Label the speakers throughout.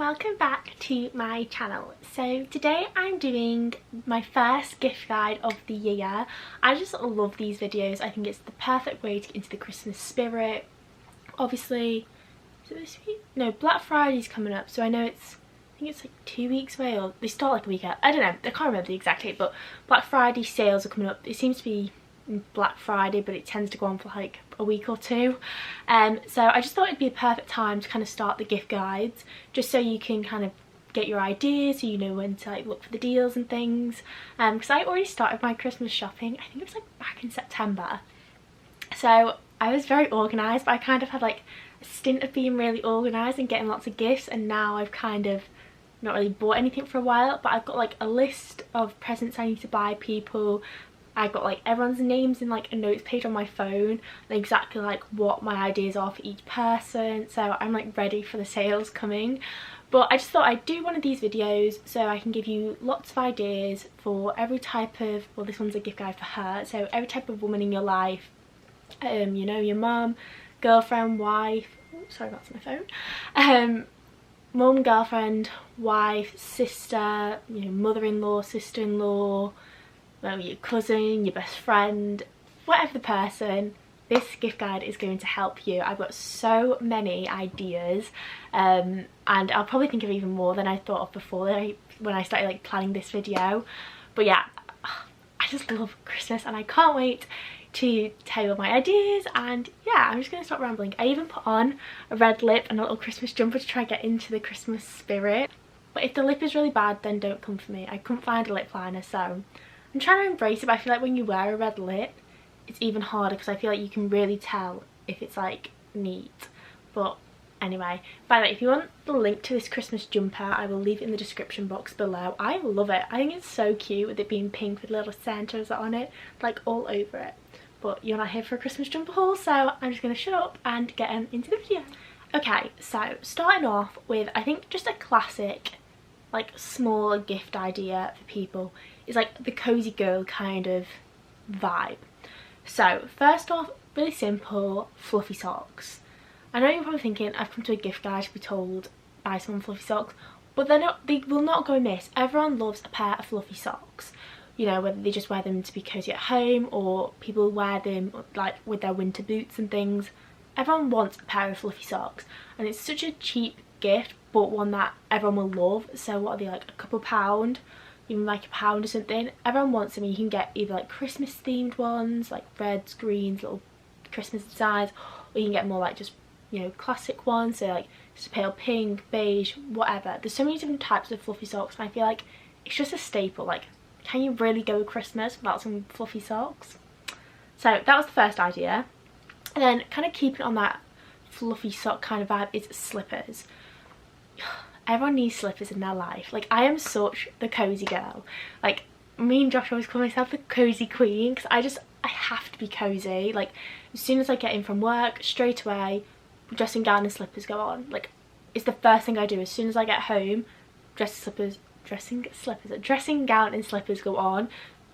Speaker 1: welcome back to my channel. So today I'm doing my first gift guide of the year. I just love these videos. I think it's the perfect way to get into the Christmas spirit. Obviously, is it this week? No, Black Friday's coming up, so I know I think it's like 2 weeks away, or they start like a week out. I don't know, I can't remember the exact date, but Black Friday sales are coming up. It seems to be Black Friday, but it tends to go on for like a week or two. So I just thought it'd be a perfect time to kind of start the gift guides, just so you can kind of get your ideas, so you know when to like look for the deals and things. Because I already started my Christmas shopping, I think it was like back in September. So I was very organised, but I kind of had like a stint of being really organised and getting lots of gifts, and now I've kind of not really bought anything for a while, but I've got like a list of presents I need to buy people. I got like everyone's names in like a notes page on my phone and exactly like what my ideas are for each person, so I'm like ready for the sales coming. But I just thought I'd do one of these videos so I can give you lots of ideas for every type of, well, this one's a gift guide for her, so every type of woman in your life, you know, your mum, girlfriend, wife, oh, sorry, that's my phone, mum, girlfriend, wife, sister, you know, mother-in-law, sister-in-law, well, your cousin, your best friend, whatever the person, this gift guide is going to help you. I've got so many ideas, and I'll probably think of even more than I thought of before when I started like planning this video. But yeah, I just love Christmas and I can't wait to tell you all my ideas. And yeah, I'm just going to stop rambling. I even put on a red lip and a little Christmas jumper to try and get into the Christmas spirit. But if the lip is really bad, then don't come for me. I couldn't find a lip liner, so I'm trying to embrace it, but I feel like when you wear a red lip, it's even harder because I feel like you can really tell if it's like neat. But anyway, by the way, if you want the link to this Christmas jumper, I will leave it in the description box below. I love it. I think it's so cute with it being pink with little Santas on it, like all over it. But you're not here for a Christmas jumper haul, so I'm just going to shut up and get into the video. Okay, so starting off with, I think, just a classic like small gift idea for people is like the cozy girl kind of vibe. So first off, really simple, fluffy socks. I know you're probably thinking I've come to a gift guide to be told buy some fluffy socks, but they will not go amiss. Everyone loves a pair of fluffy socks, you know, whether they just wear them to be cozy at home or people wear them like with their winter boots and things. Everyone wants a pair of fluffy socks, and it's such a cheap gift but one that everyone will love. So what are they, like a couple pound, even like £1 or something? Everyone wants them. You can get either like Christmas themed ones like reds, greens, little Christmas designs, or you can get more like just, you know, classic ones, so like just a pale pink, beige, whatever. There's so many different types of fluffy socks, and I feel like it's just a staple. Like, can you really go with Christmas without some fluffy socks? So that was the first idea. And then kind of keeping on that fluffy sock kind of vibe is slippers. Everyone needs slippers in their life. Like, I am such the cozy girl. Like, me and Josh always call myself the cozy queen, because I have to be cozy. Like, as soon as I get in from work, straight away dressing gown and slippers go on. Like, it's the first thing I do as soon as I get home. Dressing gown and slippers go on.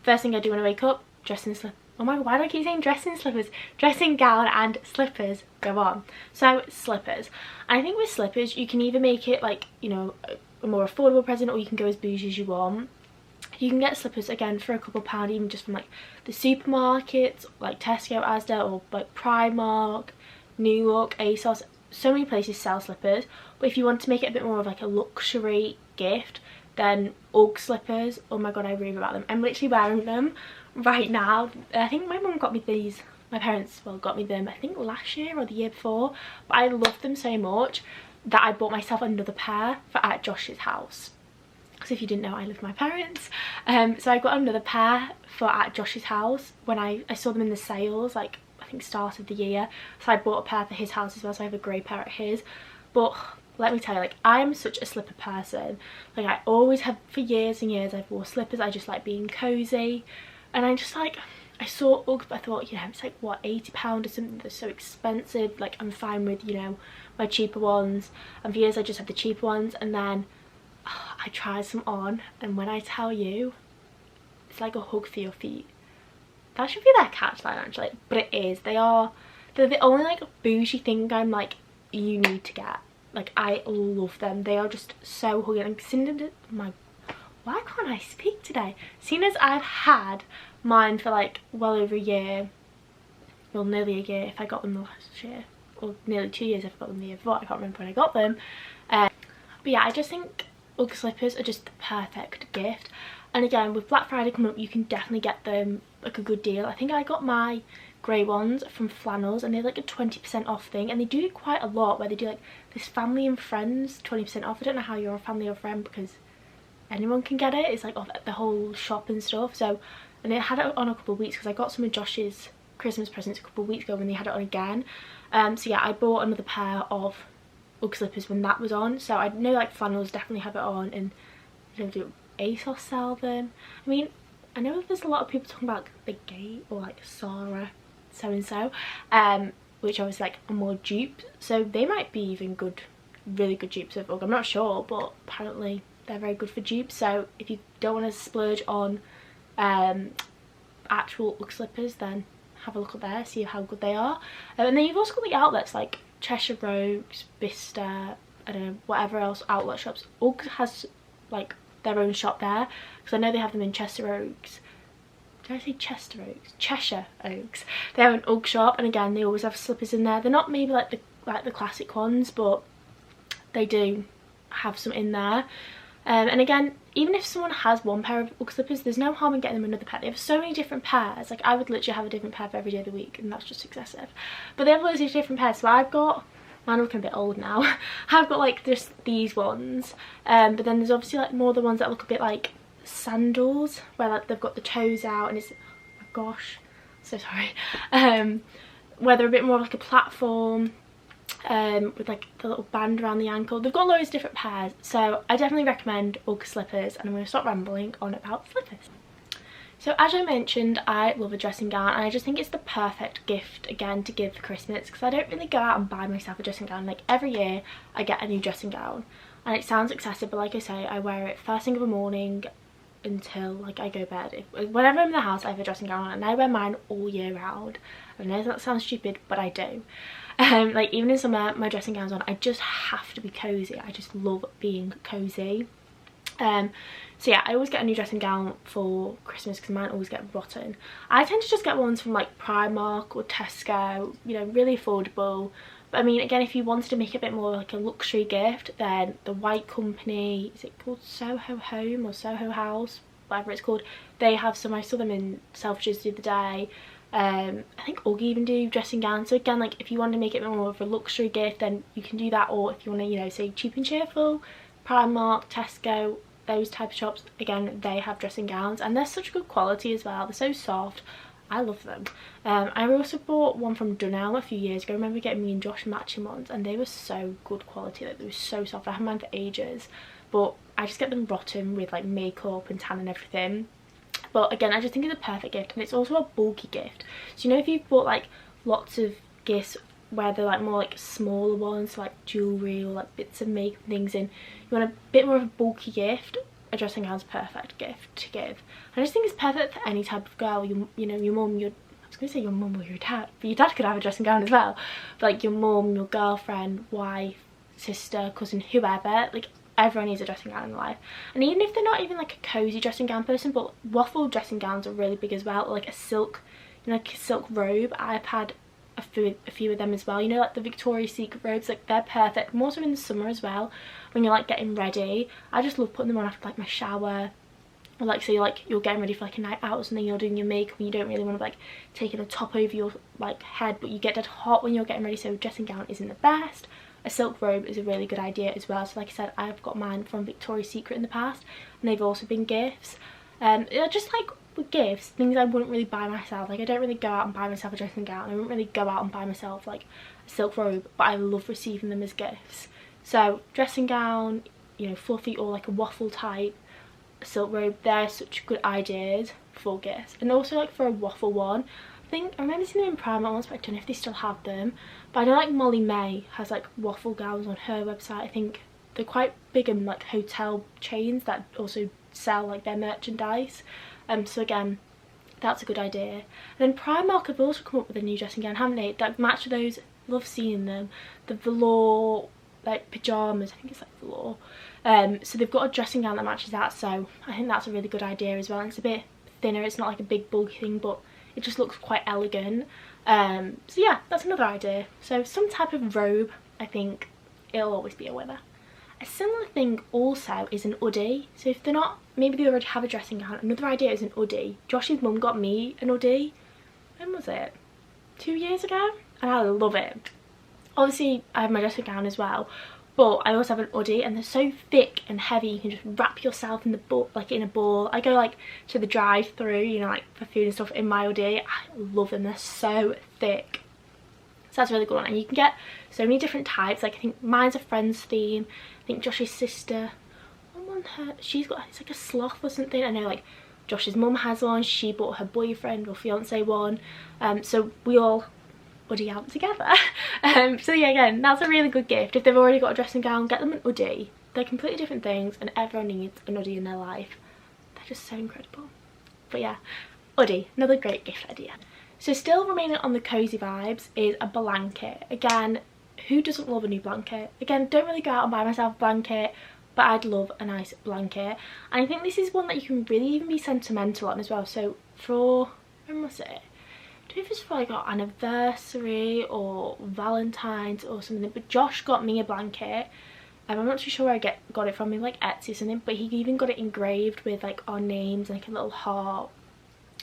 Speaker 1: First thing I do when I wake up, dressing slippers. Oh my god, why do I keep saying dressing slippers? Dressing gown and slippers go on. So slippers. And I think with slippers you can either make it like, you know, a more affordable present, or you can go as bougie as you want. You can get slippers again for a couple pound, even just from like the supermarkets like Tesco, Asda, or like Primark, New York, ASOS. So many places sell slippers. But if you want to make it a bit more of like a luxury gift, then Ugg slippers, oh my god, I rave about them. I'm literally wearing them right now. I think my mum got me these, my parents, well, got me them I think last year or the year before, but I love them so much that I bought myself another pair for at Josh's house. Because if you didn't know, I live with my parents, so I got another pair for at Josh's house when I saw them in the sales, like I think start of the year, so I bought a pair for his house as well, so I have a grey pair at his. But let me tell you, like, I'm such a slipper person. Like, I always have, for years and years I've wore slippers. I just like being cozy, and I just like, I saw Uggs, but I thought, you know, it's like what, £80 or something. They're so expensive. Like, I'm fine with, you know, my cheaper ones, and for years I just had the cheaper ones. And then I tried some on, and when I tell you, it's like a hug for your feet. That should be their catchline actually, but it is. They're the only like bougie thing I'm like, you need to get. Like, I love them. They are just so huggy. And why can't I speak today? Seeing as I've had mine for like well over a year, well, nearly a year if I got them last year, or nearly 2 years if I got them the year before. I can't remember when I got them. But yeah, I just think Ugg slippers are just the perfect gift. And again, with Black Friday coming up, you can definitely get them like a good deal. I think I got my grey ones from Flannels, and they're like a 20% off thing, and they do quite a lot where they do like this family and friends 20% off. I don't know how you're a family or friend, because anyone can get it. It's like off the whole shop and stuff. So, and they had it on a couple of weeks because I got some of Josh's Christmas presents a couple of weeks ago when they had it on again. So yeah, I bought another pair of Ugg slippers when that was on. So I know like Flannels definitely have it on, and I don't know, do ASOS sell them. I mean, I know there's a lot of people talking about the Gate or like Sarah so and so, which I was like a more dupe. So they might be even good, really good dupes of Ugg. I'm not sure, but apparently they're very good for dupes. So if you don't want to splurge on actual Ugg slippers, then have a look at there, see how good they are. And then you've also got the outlets like Cheshire Rogues, Bicester, I don't know, whatever else outlet shops. Ugg has like their own shop there, because I know they have them in Chester Oaks. Did I say Chester Oaks? Cheshire Oaks. They have an Ugg shop, and again they always have slippers in there. They're not maybe like the classic ones, but they do have some in there. And again, even if someone has one pair of Ugg slippers, there's no harm in getting them another pair. They have so many different pairs. Like, I would literally have a different pair for every day of the week, and that's just excessive. But they have loads of different pairs. So I've got, mine are looking a bit old now. I've got like just these ones. But then there's obviously like more the ones that look a bit like sandals, where like they've got the toes out, and it's, oh my gosh, so sorry. Where they're a bit more like a platform. With like the little band around the ankle. They've got loads of different pairs, so I definitely recommend Ugg slippers, and I'm going to stop rambling on about slippers. So as I mentioned, I love a dressing gown, and I just think it's the perfect gift again to give for Christmas, because I don't really go out and buy myself a dressing gown. Like, every year I get a new dressing gown, and it sounds excessive, but like I say, I wear it first thing of the morning until like I go to bed. Whenever I'm in the house I have a dressing gown on, and I wear mine all year round. I know that sounds stupid, but I do. Like, even in summer my dressing gown's on, I just have to be cozy. I just love being cozy. So yeah, I always get a new dressing gown for Christmas because mine always get rotten. I tend to just get ones from like Primark or Tesco, you know, really affordable. But I mean, again, if you wanted to make it a bit more like a luxury gift, then the White Company, is it called Soho Home or Soho House, whatever it's called, they have some. I saw them in Selfridges the other day. I think Ugg even do dressing gowns. So again, like, if you want to make it more of a luxury gift, then you can do that. Or if you want to, you know, say Cheap and Cheerful, Primark, Tesco, those type of shops, again, they have dressing gowns, and they're such good quality as well. They're so soft. I love them. I also bought one from Dunelm a few years ago. I remember getting me and Josh matching ones, and they were so good quality. Like, they were so soft. I had mine for ages, but I just get them rotten with like makeup and tan and everything. But again, I just think it's a perfect gift, and it's also a bulky gift. So, you know, if you've bought like lots of gifts where they're like more like smaller ones, like jewellery or like bits of makeup things, and you want a bit more of a bulky gift, a dressing gown's a perfect gift to give. I just think it's perfect for any type of girl. You know, your mum, I was going to say your mum or your dad, but your dad could have a dressing gown as well. But like your mum, your girlfriend, wife, sister, cousin, whoever, like, everyone needs a dressing gown in life. And even if they're not even like a cozy dressing gown person, but waffle dressing gowns are really big as well. Like a silk, you know, like a silk robe. I've had a few of them as well. You know, like the Victoria's Secret robes, like, they're perfect. More so in the summer as well, when you're like getting ready. I just love putting them on after like my shower, or like, say like you're getting ready for like a night out or something, you're doing your makeup and you don't really want to like take a top over your like head, but you get dead hot when you're getting ready, so dressing gown isn't the best. A silk robe is a really good idea as well. So like I said, I've got mine from Victoria's Secret in the past, and they've also been gifts. Just like with gifts, things I wouldn't really buy myself. Like, I don't really go out and buy myself a dressing gown. I wouldn't really go out and buy myself like a silk robe, but I love receiving them as gifts. So dressing gown, you know, fluffy or like a waffle type, a silk robe, they're such good ideas for gifts. And also like for a waffle one, I remember seeing them in Primark once, but I don't know if they still have them. But I know like Molly May has like waffle gowns on her website. I think they're quite big in like hotel chains that also sell like their merchandise. So again, that's a good idea. And then Primark have also come up with a new dressing gown, haven't they, that match those. Love seeing them. The velour like pyjamas, I think it's like velour. So they've got a dressing gown that matches that, so I think that's a really good idea as well. And it's a bit thinner, it's not like a big bulky thing, but it just looks quite elegant. So yeah, that's another idea. So some type of robe, I think it'll always be a winner. A similar thing also is an hoodie. So if they're not, maybe they already have a dressing gown, another idea is an hoodie. Josh's mum got me an hoodie, when was it? 2 years ago? And I love it. Obviously I have my dressing gown as well, but I also have an hoodie, and they're so thick and heavy you can just wrap yourself in the like in a ball. I go like to the drive-through, you know, like for food and stuff in my hoodie. I love them, they're so thick. So that's a really good one, and you can get so many different types. Like I think mine's a Friends theme. I think Josh's sister, she's got, it's like a sloth or something. I know like Josh's mum has one, she bought her boyfriend or fiance one, so we all hoodie out together. So yeah, again, that's a really good gift. If they've already got a dressing gown, get them an hoodie. They're completely different things, and everyone needs an hoodie in their life. They're just so incredible. But yeah, hoodie, another great gift idea. So still remaining on the cozy vibes is a blanket. Again, who doesn't love a new blanket? Again, don't really go out and buy myself a blanket, but I'd love a nice blanket. And I think this is one that you can really even be sentimental on as well. So for, when was it? I don't know if it's for like our anniversary or Valentine's or something, but Josh got me a blanket. I'm not too sure where I got it from, maybe like Etsy or something, but he even got it engraved with like our names, like a little heart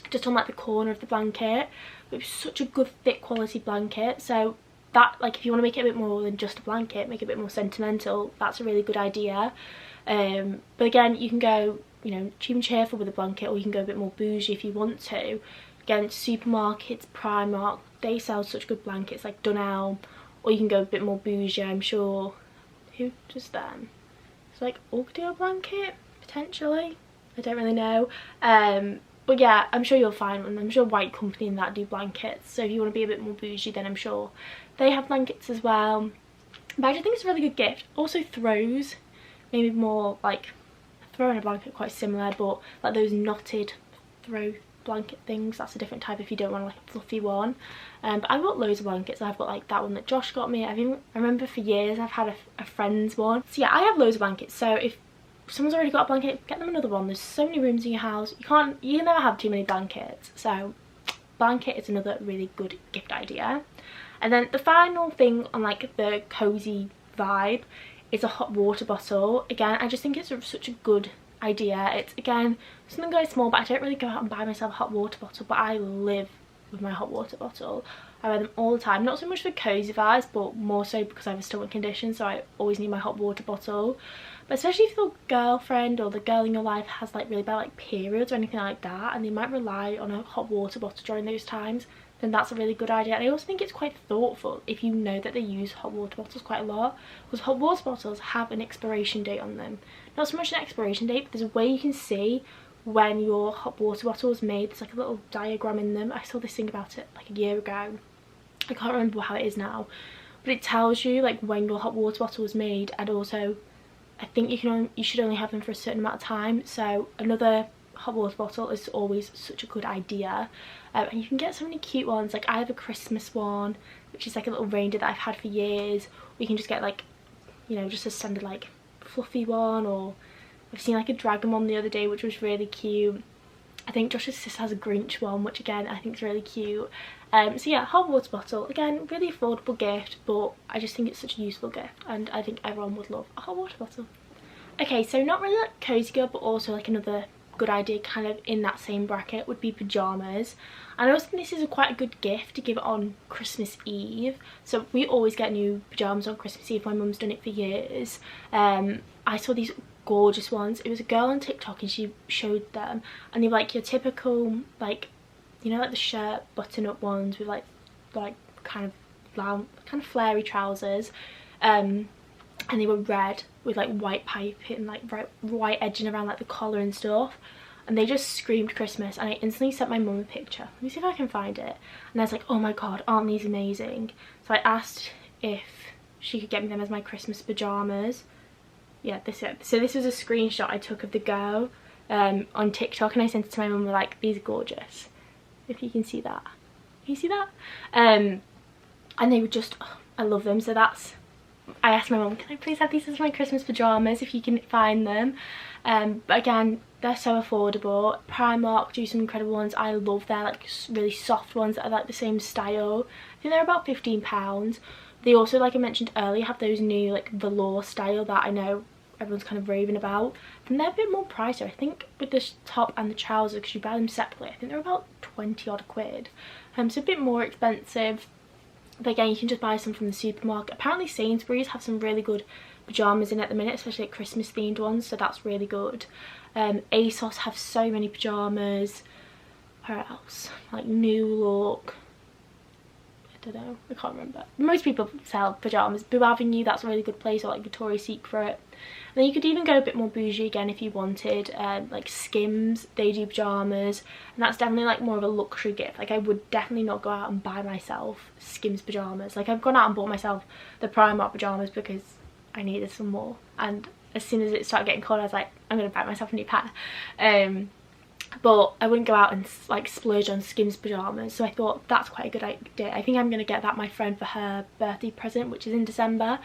Speaker 1: just on like the corner of the blanket. But it was such a good thick quality blanket, so that, like, if you want to make it a bit more than just a blanket, make it a bit more sentimental, that's a really good idea. But again, you can go, you know, cheap and cheerful with a blanket, or you can go a bit more bougie if you want to. Again, supermarkets, Primark, they sell such good blankets, like Dunelm, or you can go a bit more bougie. I'm sure, who does them? It's like Ugdio blanket, potentially, I don't really know. But yeah, I'm sure you'll find one. I'm sure White Company and that do blankets, so if you want to be a bit more bougie, then I'm sure they have blankets as well. But I just think it's a really good gift. Also throws, maybe more like throw in a blanket, quite similar, but like those knotted throw blanket things, that's a different type if you don't want like a fluffy one. But I've got loads of blankets. I've got like that one that Josh got me. I remember for years I've had a friend's one. So yeah, I have loads of blankets, so if someone's already got a blanket, get them another one. There's so many rooms in your house, you can never have too many blankets, so blanket is another really good gift idea. And then the final thing on like the cozy vibe is a hot water bottle. Again, I just think it's such a good idea. It's again something very small, but I don't really go out and buy myself a hot water bottle, but I live with my hot water bottle. I wear them all the time, not so much for cozy vibes, but more so because I have a stomach condition, so I always need my hot water bottle. But especially if your girlfriend or the girl in your life has like really bad like periods or anything like that, and they might rely on a hot water bottle during those times, then that's a really good idea. And I also think it's quite thoughtful if you know that they use hot water bottles quite a lot, because hot water bottles have an expiration date on them. Not so much an expiration date, but there's a way you can see when your hot water bottle was made. There's like a little diagram in them. I saw this thing about it like a year ago. I can't remember how it is now, but it tells you like when your hot water bottle was made, and also I think you should only have them for a certain amount of time. So another hot water bottle is always such a good idea. And you can get so many cute ones. Like I have a Christmas one, which is like a little reindeer that I've had for years. Or you can just get like, you know, just a standard like fluffy one. Or I've seen like a dragon one the other day, which was really cute. I think Josh's sister has a Grinch one, which again I think is really cute. So yeah, hot water bottle, again, really affordable gift, but I just think it's such a useful gift, and I think everyone would love a hot water bottle. Okay, so not really like cozy girl, but also like another good idea kind of in that same bracket would be pyjamas. And I also think this is quite a good gift to give on Christmas Eve. So we always get new pyjamas on Christmas Eve. My mum's done it for years. I saw these gorgeous ones. It was a girl on TikTok and she showed them, and they were like your typical, like, you know, like the shirt button up ones with like kind of flary trousers, and they were red with like white piping, like white edging around like the collar and stuff, and they just screamed Christmas. And I instantly sent my mum a picture. Let me see if I can find it. And I was like, oh my god, aren't these amazing? So I asked if she could get me them as my Christmas pajamas. Yeah, this is it. So this was a screenshot I took of the girl on TikTok, and I sent it to my mum. Like, these are gorgeous. If you can see that. Can you see that? And they were just, oh, I love them. So that's I asked my mum, can I please have these as my Christmas pyjamas if you can find them. But again, they're so affordable. Primark do some incredible ones. I love their like really soft ones that are like the same style. I think they're about £15. They also, like I mentioned earlier, have those new like velour style that I know everyone's kind of raving about. And they're a bit more pricey. I think with the top and the trousers, because you buy them separately, I think they're about 20 odd quid. So a bit more expensive. But again, you can just buy some from the supermarket. Apparently Sainsbury's have some really good pyjamas in at the minute, especially like Christmas themed ones, so that's really good. ASOS have so many pyjamas. Where else? Like New Look. I don't know, I can't remember. Most people sell pyjamas. Boo Avenue, that's a really good place, or like Victoria's Secret. And then you could even go a bit more bougie again if you wanted. Like Skims, they do pyjamas, and that's definitely like more of a luxury gift. Like I would definitely not go out and buy myself Skims pyjamas. Like I've gone out and bought myself the Primark pyjamas because I needed some more, and as soon as it started getting cold I was like, I'm gonna buy myself a new pair. But I wouldn't go out and like splurge on Skims pyjamas, so I thought that's quite a good idea. I think I'm going to get that my friend for her birthday present, which is in December,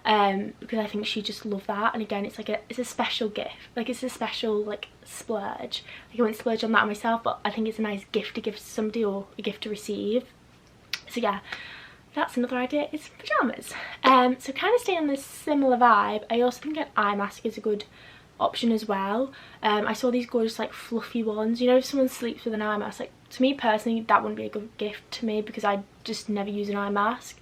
Speaker 1: because I think she just loved that. And again, it's like it's a special gift, like it's a special like splurge. Like I wouldn't splurge on that myself, but I think it's a nice gift to give to somebody or a gift to receive. So yeah, that's another idea, is pyjamas. So kind of staying on this similar vibe, I also think an eye mask is a good option as well. I saw these gorgeous like fluffy ones. You know, if someone sleeps with an eye mask, like to me personally that wouldn't be a good gift to me because I just never use an eye mask,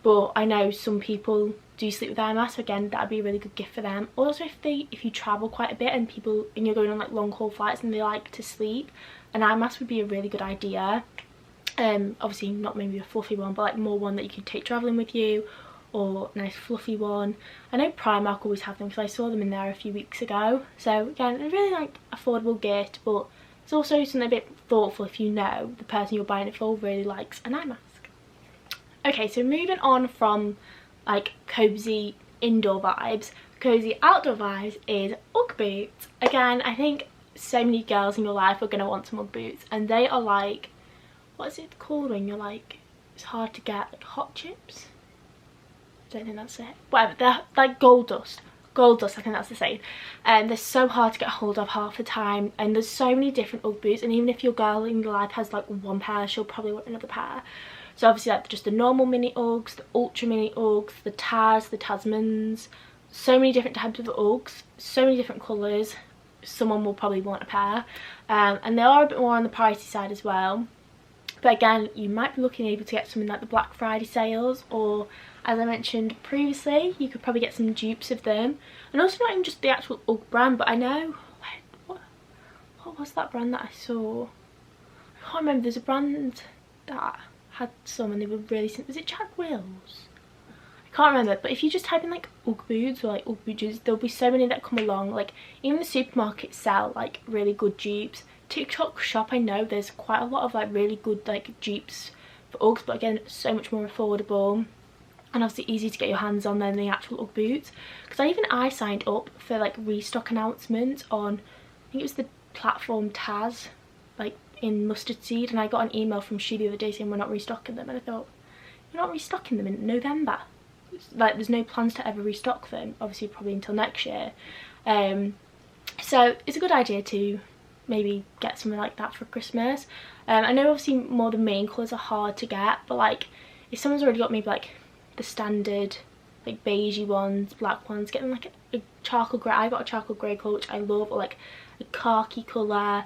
Speaker 1: but I know some people do sleep with eye masks, so again that'd be a really good gift for them. Also if you travel quite a bit and you're going on like long haul flights and they like to sleep, an eye mask would be a really good idea. Obviously not maybe a fluffy one, but like more one that you could take travelling with you, or a nice fluffy one. I know Primark always have them because I saw them in there a few weeks ago. So again, a really like affordable gift, but it's also something a bit thoughtful if you know the person you're buying it for really likes an eye mask. Okay, so moving on from like cozy indoor vibes, cozy outdoor vibes is Ugg boots. Again, I think so many girls in your life are going to want some Ugg boots, and they are like, what is it called when you're like, it's hard to get, like hot chips? I don't think that's it. Whatever, they're like gold dust, I think that's the saying. And they're so hard to get hold of half the time, and there's so many different Ugg boots, and even if your girl in your life has like one pair, she'll probably want another pair. So obviously like just the normal mini Uggs, the ultra mini Uggs, the Taz, the Tasmans, so many different types of Uggs, so many different colours. Someone will probably want a pair, and they are a bit more on the pricey side as well. But again, you might be able to get something like the Black Friday sales, or as I mentioned previously, you could probably get some dupes of them. And also not even just the actual Ugg brand, but I know, what was that brand that I saw? I can't remember. There's a brand that had some and they were really simple. Was it Jack Wills? I can't remember, but if you just type in like Ugg boots or like Ugg boots, there'll be so many that come along. Like even the supermarkets sell like really good dupes. TikTok shop, I know there's quite a lot of like really good like dupes for Uggs, but again so much more affordable and obviously easy to get your hands on than the actual Ugg boots. Because I signed up for like restock announcements on, I think it was the platform Taz, like in mustard seed, and I got an email from she the other day saying we're not restocking them, and I thought, you're not restocking them in November? Like there's no plans to ever restock them, obviously probably until next year. So it's a good idea to maybe get something like that for Christmas. I know obviously more the main colours are hard to get, but like if someone's already got maybe like the standard like beigey ones, black ones, getting like a charcoal grey. I got a charcoal grey colour which I love, or like a khaki colour.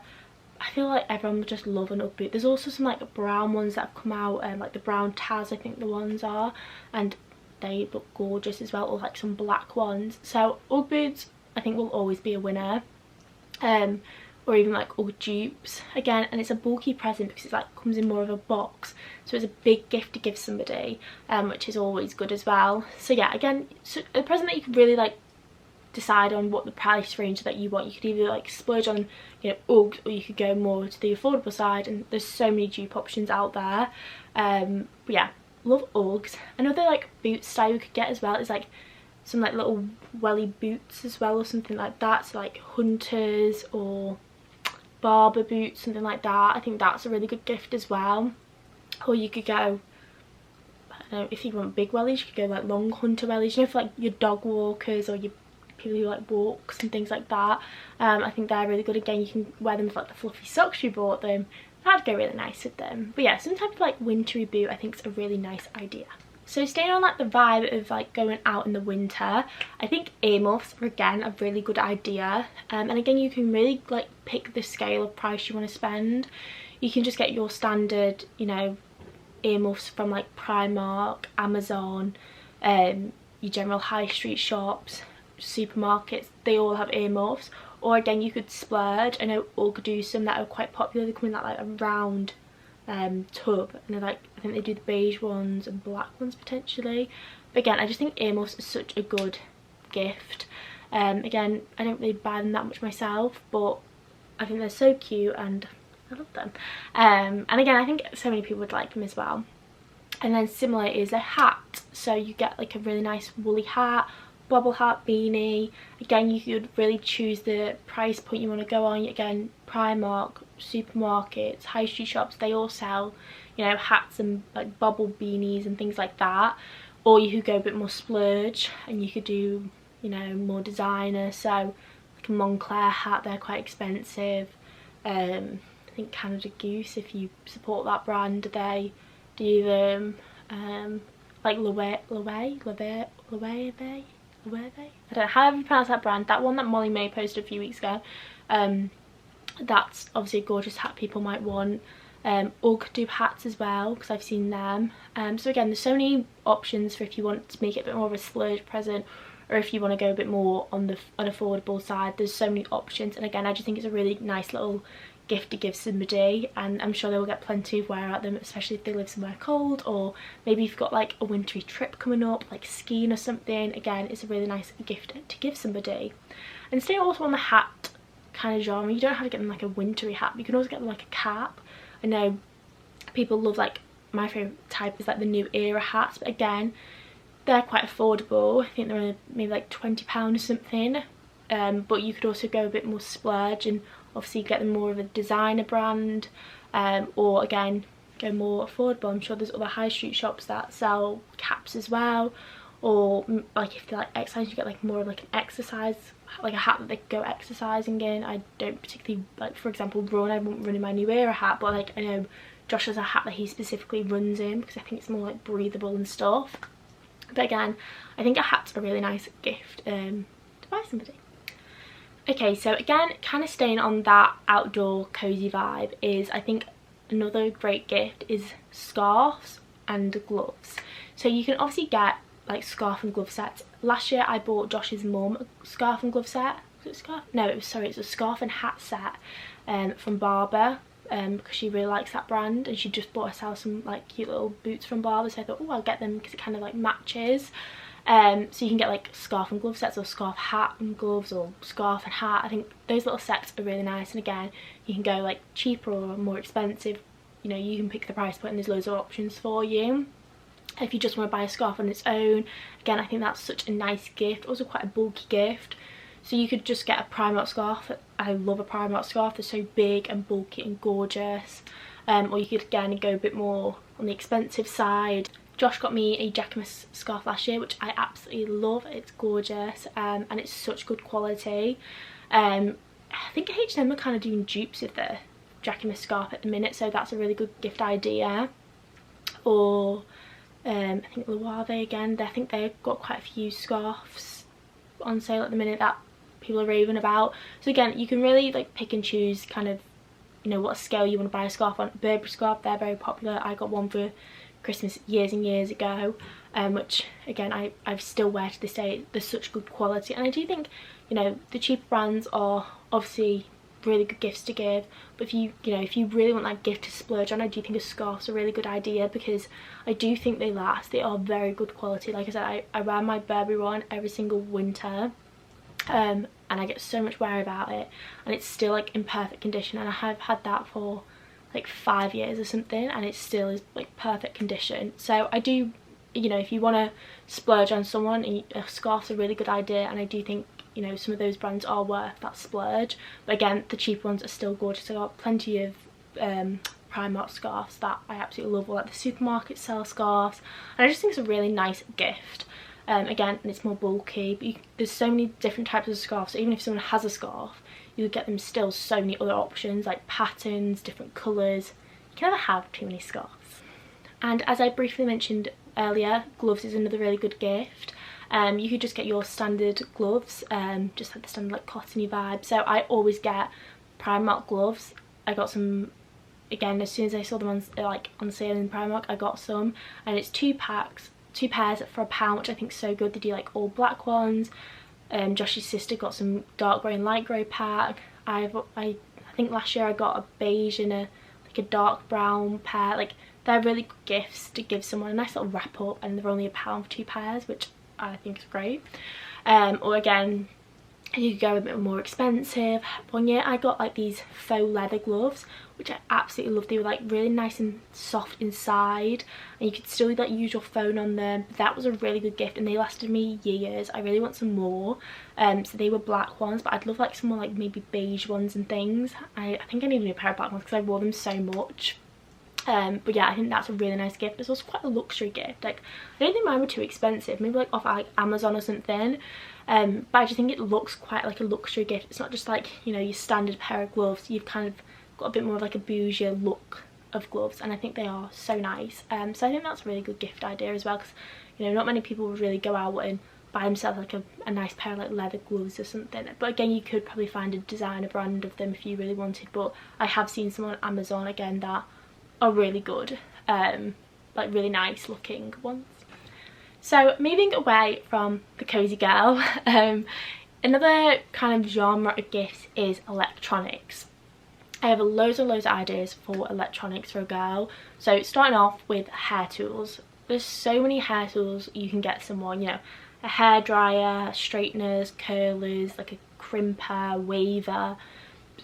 Speaker 1: I feel like everyone would just love an Ugg boot. There's also some like brown ones that have come out, like the brown Taz I think the ones are, and they look gorgeous as well, or like some black ones. So Ugg boots I think will always be a winner. Or even like Ugg dupes again, and it's a bulky present because it's like comes in more of a box, so it's a big gift to give somebody, which is always good as well. So yeah, again, so a present that you could really like decide on what the price range that you want. You could either like splurge on, you know, Uggs, or you could go more to the affordable side, and there's so many dupe options out there. But yeah, love Uggs. Another like boot style you could get as well is like some like little welly boots as well, or something like that. So like hunters or barber boots, something like that. I think that's a really good gift as well. Or you could go, I don't know, if you want big wellies, you could go like long hunter wellies, you know, for like your dog walkers or your people who like walks and things like that. I think they're really good. Again, you can wear them with like the fluffy socks you bought them. That'd go really nice with them. But yeah, some type of like wintry boot I think is a really nice idea. So staying on like the vibe of like going out in the winter, I think earmuffs are again a really good idea. And again, you can really like pick the scale of price you want to spend. You can just get your standard, you know, earmuffs from like Primark, Amazon, your general high street shops, supermarkets, they all have earmuffs. Or again, you could splurge. I know Ugg do some that are quite popular. They come in that like a round tub, and they're like, I think they do the beige ones and black ones potentially. But again, I just think earmuffs is such a good gift. Again, I don't really buy them that much myself, but I think they're so cute and I love them. And again, I think so many people would like them as well. And then similar is a hat. So you get like a really nice woolly hat, bobble hat, beanie. Again, you could really choose the price point you want to go on. Again, Primark, supermarkets, high street shops, they all sell, you know, hats and like bobble beanies and things like that. Or you could go a bit more splurge and you could do, you know, more designer. So like a Moncler hat, they're quite expensive. I think Canada Goose, if you support that brand, they do them. Like Loewe, I don't know how you pronounce that brand. That one that Molly May posted a few weeks ago, that's obviously a gorgeous hat people might want. Ugg do hats as well, because I've seen them. So again, there's so many options for if you want to make it a bit more of a splurge present, or if you want to go a bit more on the unaffordable side. There's so many options, and again, I just think it's a really nice little gift to give somebody, and I'm sure they will get plenty of wear out them, especially if they live somewhere cold, or maybe you've got like a wintry trip coming up, like skiing or something. Again, it's a really nice gift to give somebody. And staying also on the hat kind of genre, you don't have to get them like a wintry hat, but you can also get them like a cap. I know people love, like, my favourite type is like the New Era hats, but again, they're quite affordable. I think they're only maybe like £20 or something. But you could also go a bit more splurge and obviously get them more of a designer brand, or again go more affordable. I'm sure there's other high street shops that sell caps as well, or like if they like exercise, you get like more of like an exercise, like a hat that they could go exercising in. I don't particularly like, for example, run. I won't run in my New Era hat, but like I know Josh has a hat that he specifically runs in because I think it's more like breathable and stuff. But again, I think a hat's a really nice gift to buy somebody. Okay, so again, kind of staying on that outdoor cozy vibe is, I think another great gift is scarves and gloves. So you can obviously get like scarf and glove sets. Last year I bought Josh's mum a scarf and glove set. Was it a scarf? No, it was a scarf and hat set from Barbour, because she really likes that brand, and she just bought herself some like cute little boots from Barbour, so I thought, oh, I'll get them because it kind of like matches. So you can get like scarf and glove sets, or scarf, hat and gloves, or scarf and hat. I think those little sets are really nice, and again, you can go like cheaper or more expensive. You know, you can pick the price point and there's loads of options for you. If you just want to buy a scarf on its own, again, I think that's such a nice gift, also quite a bulky gift. So you could just get a Primark scarf. I love a Primark scarf, they're so big and bulky and gorgeous. Or you could again go a bit more on the expensive side. Josh got me a Jacquemus scarf last year, which I absolutely love. It's gorgeous, and it's such good quality. I think H&M are kind of doing dupes with the Jacquemus scarf at the minute, so that's a really good gift idea. Or I think Loewe again, I think they've got quite a few scarves on sale at the minute that people are raving about. So again, you can really like pick and choose kind of, you know, what scale you want to buy a scarf on. Burberry scarf, they're very popular. I got one for Christmas years and years ago, which again I still wear to this day. They're such good quality, and I do think, you know, the cheaper brands are obviously really good gifts to give, but if you really want that gift to splurge on, I do think a scarf's a really good idea, because I do think they last. They are very good quality. Like I said, I wear my Burberry one every single winter, and I get so much wear about it, and it's still like in perfect condition, and I have had that for like 5 years or something, and it still is like perfect condition. So I do, you know, if you want to splurge on someone, a scarf's a really good idea, and I do think, you know, some of those brands are worth that splurge. But again, the cheap ones are still gorgeous. I got plenty of Primark scarves that I absolutely love, or like the supermarket sell scarves, and I just think it's a really nice gift. Again, and it's more bulky, but there's so many different types of scarves, so even if someone has a scarf, you get them still so many other options, like patterns, different colours. You can never have too many scarves. And as I briefly mentioned earlier, gloves is another really good gift. You could just get your standard gloves, just like the standard like cottony vibe. So I always get Primark gloves. I got some, again, as soon as I saw them on sale in Primark, I got some, and it's 2 pairs for £1, which I think is so good. They do like all black ones. Josh's sister got some dark grey and light grey pack. I think last year I got a beige and a dark brown pair. Like, they're really good gifts to give someone, a nice little wrap up, and they're only £1 for 2 pairs, which I think is great. Or again, you could go a bit more expensive. One year I got like these faux leather gloves, which I absolutely loved. They were like really nice and soft inside, and you could still like use your phone on them. That was a really good gift, and they lasted me years. I really want some more. So they were black ones, but I'd love like some more like maybe beige ones and things. I think I need a new pair of black ones because I wore them so much. But yeah, I think that's a really nice gift. It's also quite a luxury gift. Like, I don't think mine were too expensive, maybe like off like Amazon or something. But I just think it looks quite like a luxury gift. It's not just like, you know, your standard pair of gloves. You've kind of got a bit more of like a bougie look of gloves, and I think they are so nice. So I think that's a really good gift idea as well, because, you know, not many people would really go out and buy themselves like a nice pair of like leather gloves or something. But again, you could probably find a designer brand of them if you really wanted, but I have seen some on Amazon again that are really good, like really nice looking ones. So moving away from the cozy girl, another kind of genre of gifts is electronics. I have loads and loads of ideas for electronics for a girl. So starting off with hair tools. There's so many hair tools you can get someone, you know, a hairdryer, straighteners, curlers, like a crimper, waver,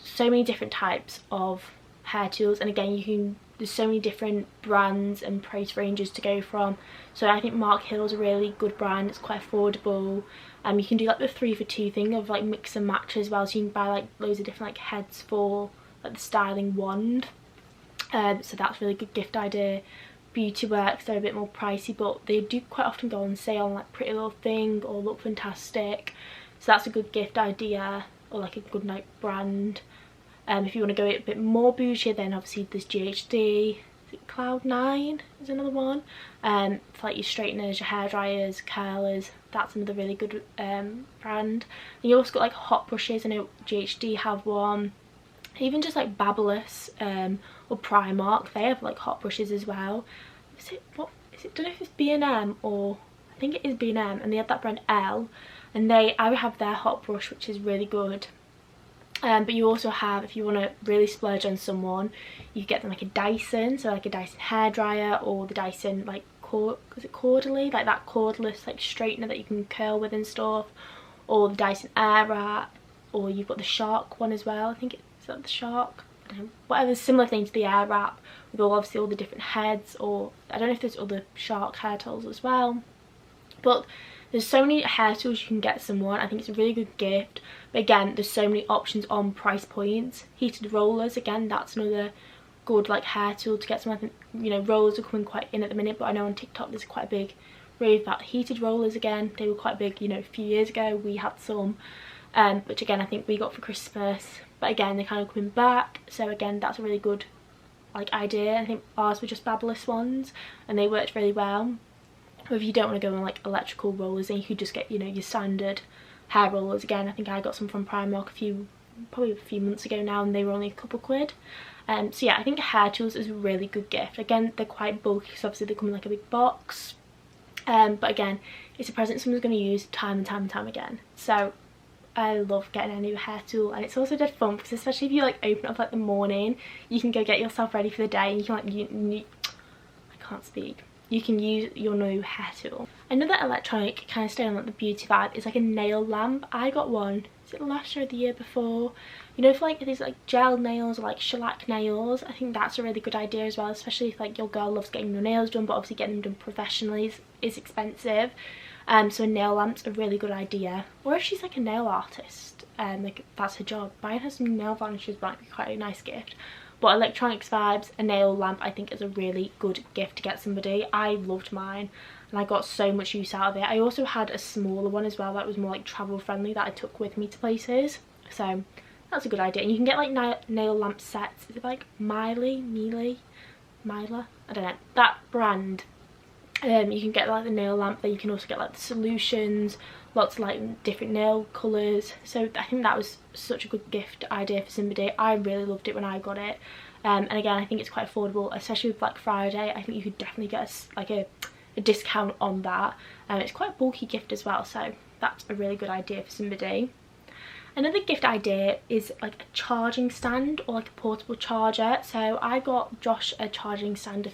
Speaker 1: so many different types of hair tools. And again, there's so many different brands and price ranges to go from. So I think Mark Hill's a really good brand. It's quite affordable. You can do like the 3 for 2 thing of like mix and match as well. So you can buy like loads of different like heads for like the styling wand. So that's a really good gift idea. Beauty Works, they're a bit more pricey, but they do quite often go on sale on like Pretty Little Thing or Look Fantastic. So that's a good gift idea, or like a good like brand. If you want to go a bit more bougie, then obviously there's GHD, is it Cloud9 is another one. For like your straighteners, your hair dryers, curlers, that's another really good brand. And you also got like hot brushes. I know GHD have one. Even just like Babyliss or Primark, they have like hot brushes as well. What is it? I don't know if it's B&M or I think it is B&M, and they have that brand L, and I have their hot brush, which is really good. But you also have, if you want to really splurge on someone, you get them like a Dyson, so like a Dyson hairdryer, or the Dyson like is it cordless, like that cordless like straightener that you can curl with and stuff, or the Dyson Airwrap, or you've got the Shark one as well. I think is that the Shark? I don't know, whatever, similar thing to the Airwrap with obviously all the different heads, or I don't know if there's other Shark hair tools as well. But there's so many hair tools you can get someone. I think it's a really good gift. But again, there's so many options on price points. Heated rollers, again, that's another good like hair tool to get someone. I think, you know, rollers are coming quite in at the minute, but I know on TikTok there's quite a big rave about heated rollers again. They were quite big, you know, a few years ago. We had some, which again I think we got for Christmas. But again, they're kind of coming back. So again, that's a really good like idea. I think ours were just Babyliss ones, and they worked really well. Or if you don't want to go on like electrical rollers, then you could just get, you know, your standard hair rollers. Again, I think I got some from Primark probably a few months ago now, and they were only a couple quid. So yeah, I think hair tools is a really good gift. Again, they're quite bulky, so obviously they come in like a big box. But again, it's a present someone's going to use time and time and time again. So I love getting a new hair tool, and it's also dead fun because especially if you like open up like the morning, you can go get yourself ready for the day, and you can like I can't speak. You can use your new hair tool. Another electronic, kind of staying on like the beauty vibe, is like a nail lamp. I got one, is it last year or the year before? You know, for like these like gel nails or like shellac nails, I think that's a really good idea as well, especially if like your girl loves getting your nails done, but obviously getting them done professionally is expensive. So a nail lamp's a really good idea. Or if she's like a nail artist, like that's her job, buying her some nail varnishes might be quite a nice gift. But electronics vibes, a nail lamp I think is a really good gift to get somebody. I loved mine and I got so much use out of it. I also had a smaller one as well that was more like travel friendly that I took with me to places, so that's a good idea. And you can get like nail lamp sets. Is it like Myla? I don't know, that brand. You can get like the nail lamp, then you can also get like the solutions, lots of like different nail colours. So I think that was such a good gift idea for somebody. I really loved it when I got it. And again, I think it's quite affordable, especially with Black Friday. I think you could definitely get a discount on that. It's quite a bulky gift as well, so that's a really good idea for somebody. Another gift idea is like a charging stand or like a portable charger. So I got Josh a charging stand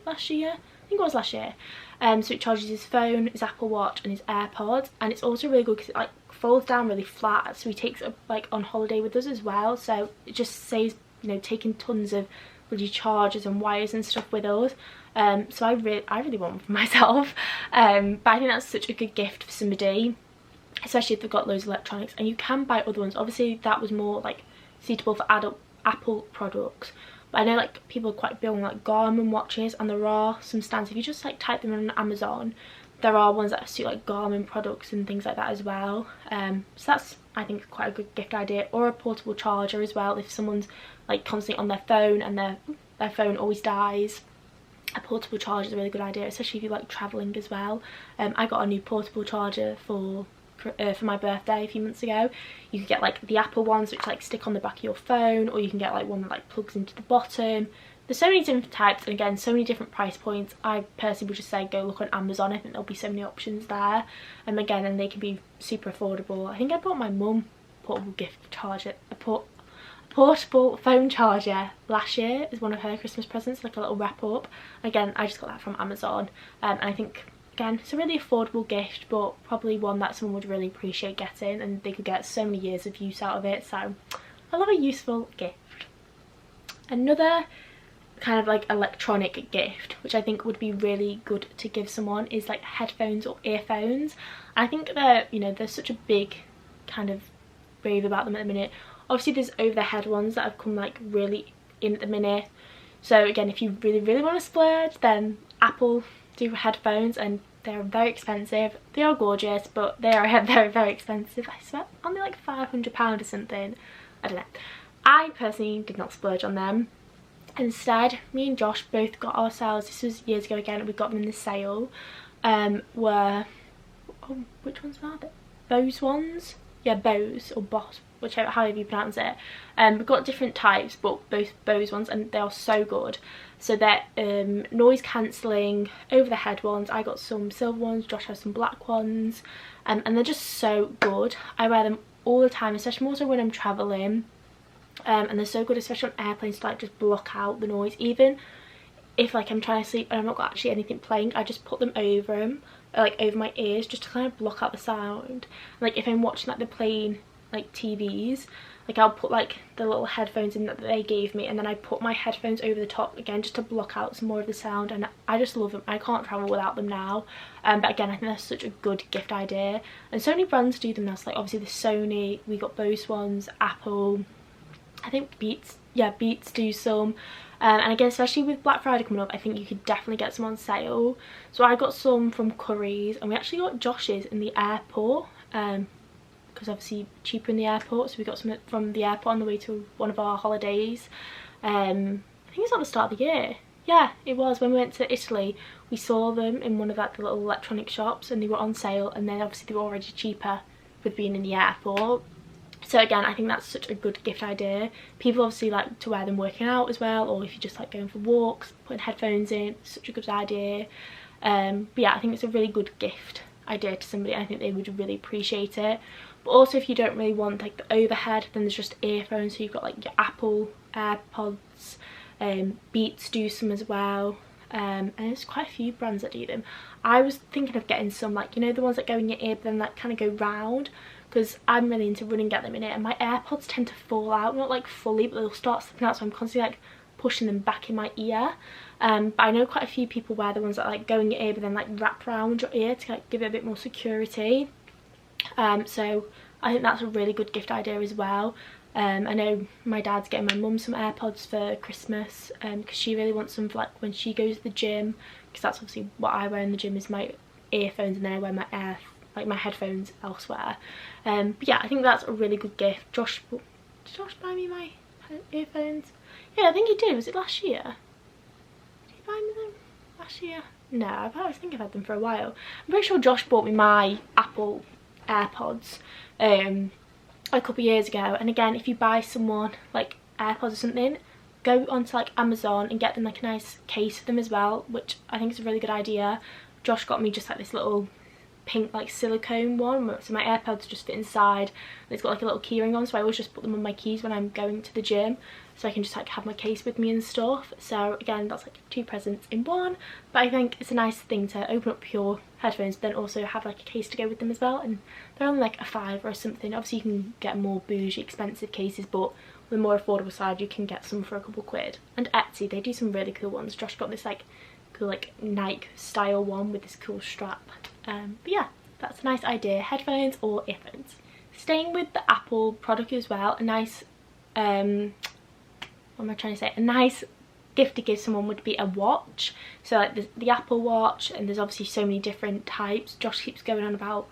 Speaker 1: last year? I think it was last year. So it charges his phone, his Apple Watch and his AirPods, and it's also really good because it like folds down really flat, so he takes it like on holiday with us as well, so it just saves, you know, taking tons of bloody chargers and wires and stuff with us. So I really want one for myself, but I think that's such a good gift for somebody, especially if they've got loads of electronics. And you can buy other ones. Obviously that was more like suitable for adult Apple products, but I know like people are quite big on like Garmin watches, and there are some stands, if you just like type them on Amazon, there are ones that suit like Garmin products and things like that as well. So that's, I think, quite a good gift idea. Or a portable charger as well, if someone's like constantly on their phone and their phone always dies. A portable charger is a really good idea, especially if you like travelling as well. I got a new portable charger for my birthday a few months ago. You could get like the Apple ones which like stick on the back of your phone, or you can get like one that like plugs into the bottom. There's so many different types, and again, so many different price points. I personally would just say go look on Amazon. I think there'll be so many options there, and again, and they can be super affordable. I think I bought my mum portable gift charger, a portable phone charger last year as one of her Christmas presents, like a little wrap up. Again, I just got that from Amazon, and I think again it's a really affordable gift, but probably one that someone would really appreciate getting, and they could get so many years of use out of it. So I love a useful gift. Another kind of like electronic gift which I think would be really good to give someone is like headphones or earphones. I think they're, you know, there's such a big kind of rave about them at the minute. Obviously there's over the head ones that have come like really in at the minute, so again, if you really want to splurge, then Apple do headphones, and they're very expensive. They are gorgeous, but they are very expensive. I swear, aren't they like £500 or something? I don't know. I personally did not splurge on them. Instead, me and Josh both got ourselves, this was years ago again, we got them in the sale, which ones are they? Bose ones? Yeah, Bose or Boss, whichever, however you pronounce it. We've got different types, but both Bose ones, and they are so good. So they're noise cancelling, over the head ones. I got some silver ones, Josh has some black ones, and they're just so good. I wear them all the time, especially more so when I'm travelling. And they're so good, especially on airplanes, to like just block out the noise. Even if like I'm trying to sleep and I've not got actually anything playing, I just put them over over my ears, just to kind of block out the sound. Like if I'm watching like the plane like TVs, like I'll put like the little headphones in that they gave me, and then I put my headphones over the top again just to block out some more of the sound, and I just love them. I can't travel without them now. But again, I think that's such a good gift idea, and so many brands do them now. So like obviously the Sony, we got Bose ones, Apple, I think Beats do some, and again, especially with Black Friday coming up, I think you could definitely get some on sale. So I got some from Curry's, and we actually got Josh's in the airport, because obviously cheaper in the airport, so we got some from the airport on the way to one of our holidays. I think it was at the start of the year. Yeah, it was. When we went to Italy, we saw them in one of like the little electronic shops, and they were on sale, and then obviously they were already cheaper with being in the airport. So again, I think that's such a good gift idea. People obviously like to wear them working out as well, or if you just like going for walks, putting headphones in, such a good idea. But yeah, I think it's a really good gift idea to somebody. I think they would really appreciate it. But also, if you don't really want like the overhead, then there's just earphones. So you've got like your Apple AirPods, Beats do some as well, and there's quite a few brands that do them. I was thinking of getting some, like, you know, the ones that go in your ear but then like kind of go round, because I'm really into running at the minute, and my AirPods tend to fall out, not like fully, but they'll start slipping out, so I'm constantly like pushing them back in my ear. But I know quite a few people wear the ones that like go in your ear but then like wrap around your ear to like give it a bit more security. So I think that's a really good gift idea as well. I know my dad's getting my mum some AirPods for Christmas because she really wants them for like when she goes to the gym, because that's obviously what I wear in the gym is my earphones, and then I wear my headphones elsewhere. But yeah, I think that's a really good gift. Did Josh buy me my earphones? Yeah, I think he did. Was it last year? Did he buy me them last year? No, I think I've had them for a while. I'm pretty sure Josh bought me my Apple AirPods a couple of years ago. And again, if you buy someone like AirPods or something, go onto like Amazon and get them like a nice case for them as well, which I think is a really good idea. Josh got me just like this little pink like silicone one, so my AirPods just fit inside, and it's got like a little keyring on, so I always just put them on my keys when I'm going to the gym, so I can just like have my case with me and stuff. So again, that's like 2 presents in one, but I think it's a nice thing to open up your headphones but then also have like a case to go with them as well, and they're only like a £5 or something. Obviously you can get more bougie expensive cases, but on the more affordable side you can get some for a couple quid. And Etsy, they do some really cool ones. Josh got this like cool like Nike style one with this cool strap. But yeah, that's a nice idea, headphones or earphones. Staying with the Apple product as well, a nice what am I trying to say, a nice gift to give someone would be a watch. So like the Apple Watch, and there's obviously so many different types. Josh keeps going on about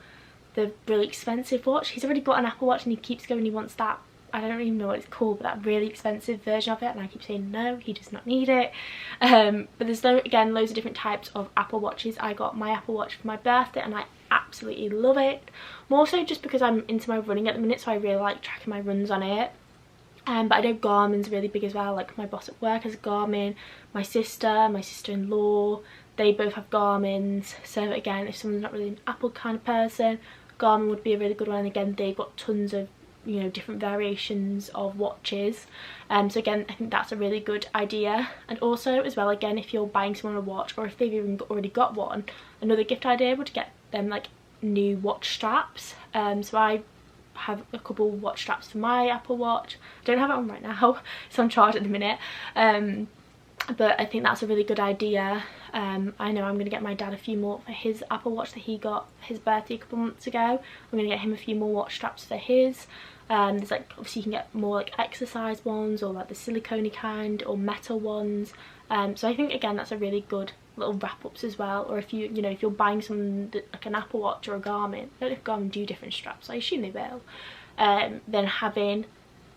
Speaker 1: the really expensive watch. He's already got an Apple Watch and he keeps going, he wants that, I don't even know what it's called, but that really expensive version of it, and I keep saying no, he does not need it. But there's again loads of different types of Apple Watches. I got my Apple Watch for my birthday and I absolutely love it, more so just because I'm into my running at the minute, so I really like tracking my runs on it. But I know Garmin's really big as well. Like my boss at work has Garmin, my sister-in-law, they both have Garmin's. So again, if someone's not really an Apple kind of person, Garmin would be a really good one. And again, they've got tons of, you know, different variations of watches. So again, I think that's a really good idea. And also as well, again, if you're buying someone a watch, or if they've even already got one, another gift idea would get them like new watch straps. So I have a couple watch straps for my Apple Watch. I don't have it on right now, it's on charge at the minute, but I think that's a really good idea. I know I'm going to get my dad a few more for his Apple Watch that he got for his birthday a couple months ago. I'm going to get him a few more watch straps for his. There's like, obviously you can get more like exercise ones, or like the silicone kind, or metal ones. So I think again that's a really good little wrap-ups as well. Or if you know, if you're buying something that, like an Apple Watch or a Garmin, I don't know if Garmin do different straps, I assume they will, then having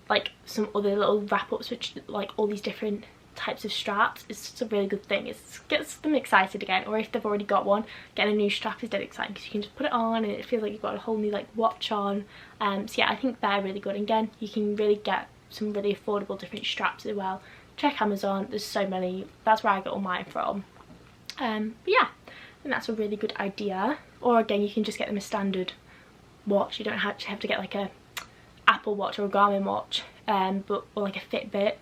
Speaker 1: like some other little wrap-ups which like all these different types of straps is just a really good thing. It gets them excited again, or if they've already got one, getting a new strap is dead exciting because you can just put it on and it feels like you've got a whole new like watch on. So yeah, I think they're really good. And again, you can really get some really affordable different straps as well. Check Amazon, there's so many, that's where I get all mine from. But yeah, I think that's a really good idea. Or again, you can just get them a standard watch. You don't actually have to get like a Apple Watch or a Garmin watch, or like a Fitbit.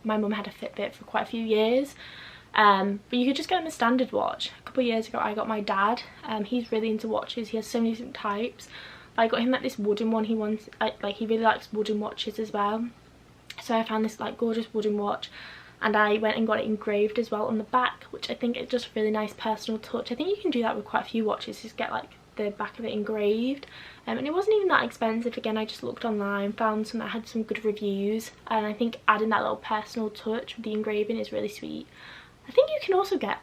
Speaker 1: My mum had a Fitbit for quite a few years, but you could just get them a standard watch. A couple of years ago I got my dad, he's really into watches, he has so many different types. I got him like this wooden one. He really likes wooden watches as well, so I found this like gorgeous wooden watch, and I went and got it engraved as well on the back, which I think is just a really nice personal touch. I think you can do that with quite a few watches, just get like the back of it engraved, and it wasn't even that expensive. Again, I just looked online, found some that had some good reviews, and I think adding that little personal touch with the engraving is really sweet. I think you can also get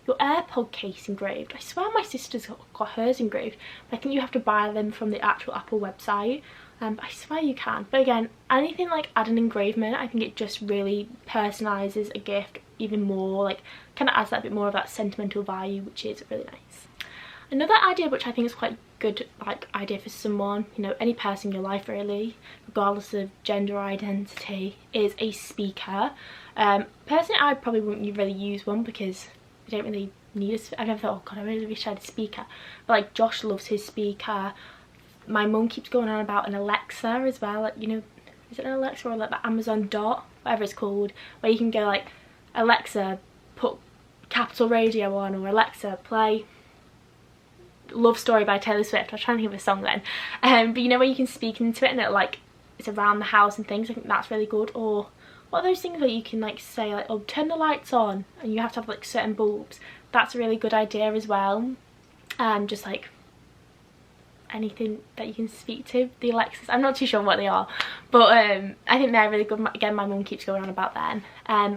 Speaker 1: your AirPod case engraved. I swear my sister's got hers engraved, but I think you have to buy them from the actual Apple website. I swear you can. But again, anything like add an engravement, I think it just really personalises a gift even more, like kind of adds that bit more of that sentimental value, which is really nice. Another idea which I think is quite good like idea for someone, you know, any person in your life really, regardless of gender identity, is a speaker. Personally, I probably wouldn't really use one because I don't really need a, I never thought, oh god, I really wish I had a speaker. But like Josh loves his speaker. My mum keeps going on about an Alexa as well, like, you know, is it an Alexa or like the Amazon Dot, whatever it's called, where you can go like, Alexa, put Capital Radio on, or Alexa, play Love Story by Taylor Swift. I was trying to think of a song then. But you know, where you can speak into it and it like it's around the house and things. I think that's really good. Or what are those things where you can like say like, oh, turn the lights on, and you have to have like certain bulbs. That's a really good idea as well. Just like anything that you can speak to, the Alexas. I'm not too sure what they are, but I think they're really good. Again, my mum keeps going on about them.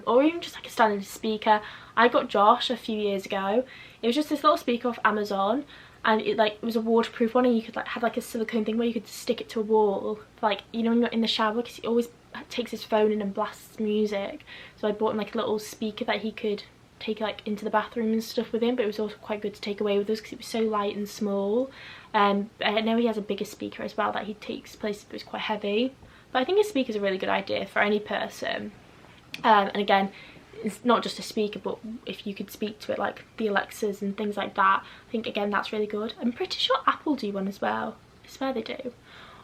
Speaker 1: Or even just like a standard speaker. I got Josh a few years ago. It was just this little speaker off Amazon, and it was a waterproof one, and you could like have like a silicone thing where you could stick it to a wall, like, you know, when you're in the shower, because he always takes his phone in and blasts music. So I bought him like a little speaker that he could take like into the bathroom and stuff with him, but it was also quite good to take away with us because it was so light and small. I know he has a bigger speaker as well that he takes places, but it's quite heavy. But I think a speaker is a really good idea for any person. And again, it's not just a speaker, but if you could speak to it like the Alexas and things like that, I think again that's really good. I'm pretty sure Apple do one as well. I swear they do.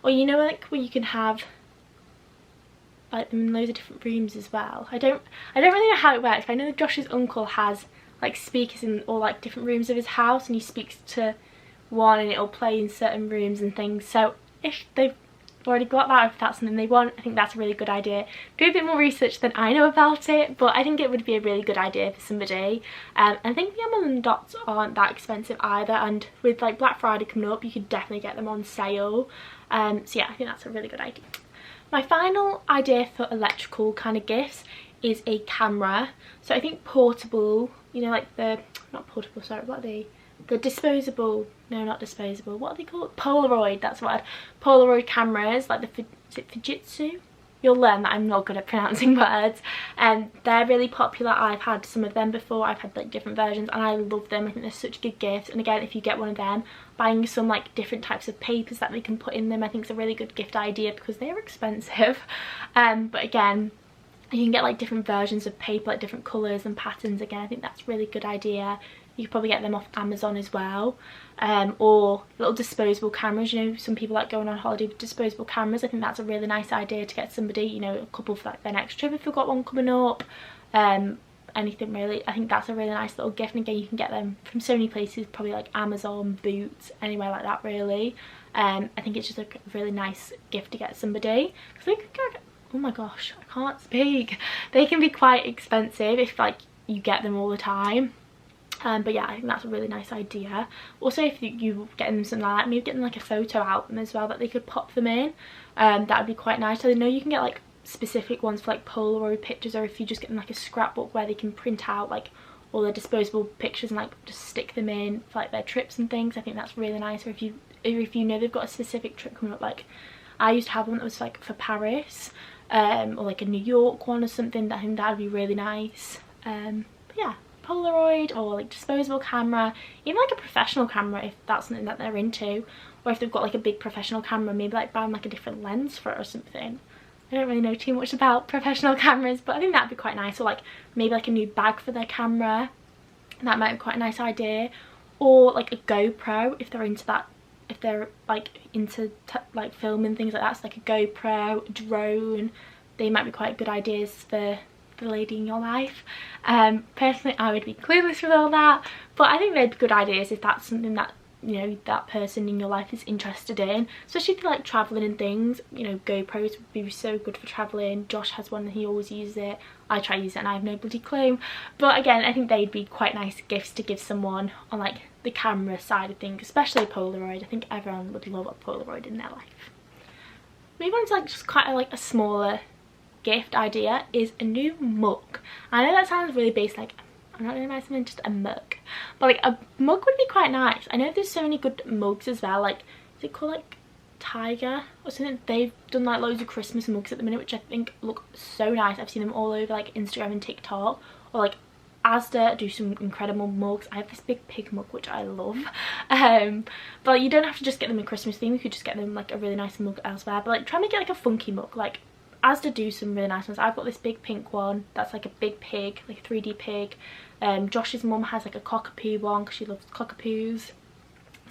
Speaker 1: Or you know, like where you can have like them in loads of different rooms as well. I don't really know how it works, but I know Josh's uncle has like speakers in all like different rooms of his house, and he speaks to one and it'll play in certain rooms and things. So if they've already got that, if that's something they want, I think that's a really good idea. Do a bit more research than I know about it, but I think it would be a really good idea for somebody. I think the Amazon dots aren't that expensive either, and with like Black Friday coming up, you could definitely get them on sale. So yeah, I think that's a really good idea. My final idea for electrical kind of gifts is a camera. So I think portable, you know, like not portable, sorry, what are they? The disposable, no, not disposable, what are they called? Polaroid, that's what. Polaroid cameras, like is it Fujitsu? You'll learn that I'm not good at pronouncing words. And they're really popular. I've had some of them before. I've had like different versions and I love them. I think they're such good gifts. And again, if you get one of them, buying some like different types of papers that they can put in them, I think is a really good gift idea because they're expensive. But again, you can get like different versions of paper, like different colours and patterns. Again, I think that's a really good idea. You could probably get them off Amazon as well. Or little disposable cameras, you know, some people like going on holiday with disposable cameras. I think that's a really nice idea to get somebody, you know, a couple for like their next trip if they've got one coming up. Anything really. I think that's a really nice little gift, and again you can get them from so many places, probably like Amazon, Boots, anywhere like that really. I think it's just a really nice gift to get somebody, because they can get, oh my gosh, I can't speak, they can be quite expensive if like you get them all the time. But yeah, I think that's a really nice idea. Also, if you get them something like that, maybe get them like a photo album as well that they could pop them in. That would be quite nice. So I know you can get like specific ones for like Polaroid pictures, or if you just get them like a scrapbook where they can print out like all their disposable pictures and like just stick them in for like their trips and things. I think that's really nice. Or if you know they've got a specific trip coming up, like I used to have one that was like for Paris, or like a New York one or something. I think that would be really nice. But yeah, Polaroid or like disposable camera, even like a professional camera if that's something that they're into, or if they've got like a big professional camera, maybe like buying like a different lens for it or something. I don't really know too much about professional cameras, but I think that'd be quite nice. Or like maybe like a new bag for their camera, that might be quite a nice idea. Or like a GoPro if they're into that, if they're like into like filming things like that. So like a GoPro, a drone, they might be quite good ideas for the lady in your life. Personally, I would be clueless with all that, but I think they're good ideas if that's something that, you know, that person in your life is interested in, especially if they like traveling and things. You know, GoPros would be so good for traveling. Josh has one and he always uses it. I try to use it and I have no bloody clue, but again, I think they'd be quite nice gifts to give someone on like the camera side of things, especially Polaroid. I think everyone would love a Polaroid in their life. Moving on to like just quite a smaller gift idea is a new mug. I know that sounds really basic, like I'm not really nice, I'm just a mug, but like a mug would be quite nice. I know there's so many good mugs as well, like is it called like Tiger or something? They've done like loads of Christmas mugs at the minute which I think look so nice. I've seen them all over like Instagram and TikTok. Or like Asda do some incredible mugs. I have this big pig mug which I love. But you don't have to just get them a Christmas theme, you could just get them like a really nice mug elsewhere, but like try and make it like a funky mug. Like Asda do some really nice ones. I've got this big pink one that's like a big pig, like a 3D pig. Josh's mum has like a cockapoo one because she loves cockapoos.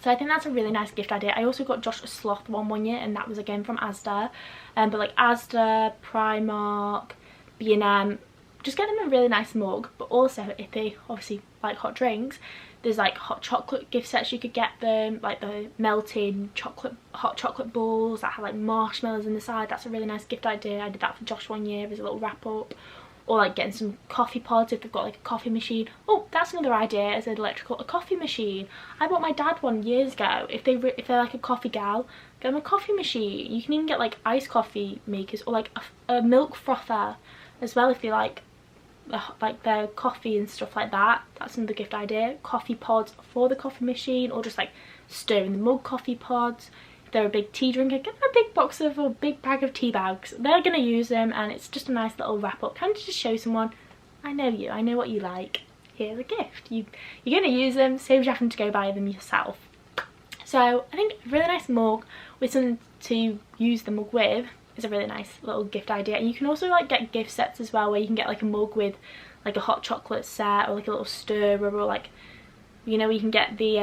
Speaker 1: So I think that's a really nice gift idea. I also got Josh a sloth one year, and that was again from Asda. But like Asda, Primark, B&M, just get them a really nice mug. But also if they obviously like hot drinks, there's like hot chocolate gift sets you could get them, like the melting hot chocolate balls that have like marshmallows in the side. That's a really nice gift idea. I did that for Josh one year as a little wrap up. or like getting some coffee pods if they've got like a coffee machine. Oh, that's another idea as an electrical, a coffee machine. I bought my dad one years ago. If they're like a coffee gal, get them a coffee machine. You can even get like iced coffee makers, or like a milk frother as well if they like their coffee and stuff like that. That's another gift idea. Coffee pods for the coffee machine, or just like stir in the mug coffee pods. If they're a big tea drinker, get them a big box of, or big bag of tea bags. They're going to use them, and it's just a nice little wrap up, kind of just show someone, I know you, I know what you like, here's a gift. You're going to use them, saves you having to go buy them yourself. So I think a really nice mug with something to use the mug with is a really nice little gift idea. And you can also like get gift sets as well, where you can get like a mug with like a hot chocolate set, or like a little stirrer, or like, you know, you can get the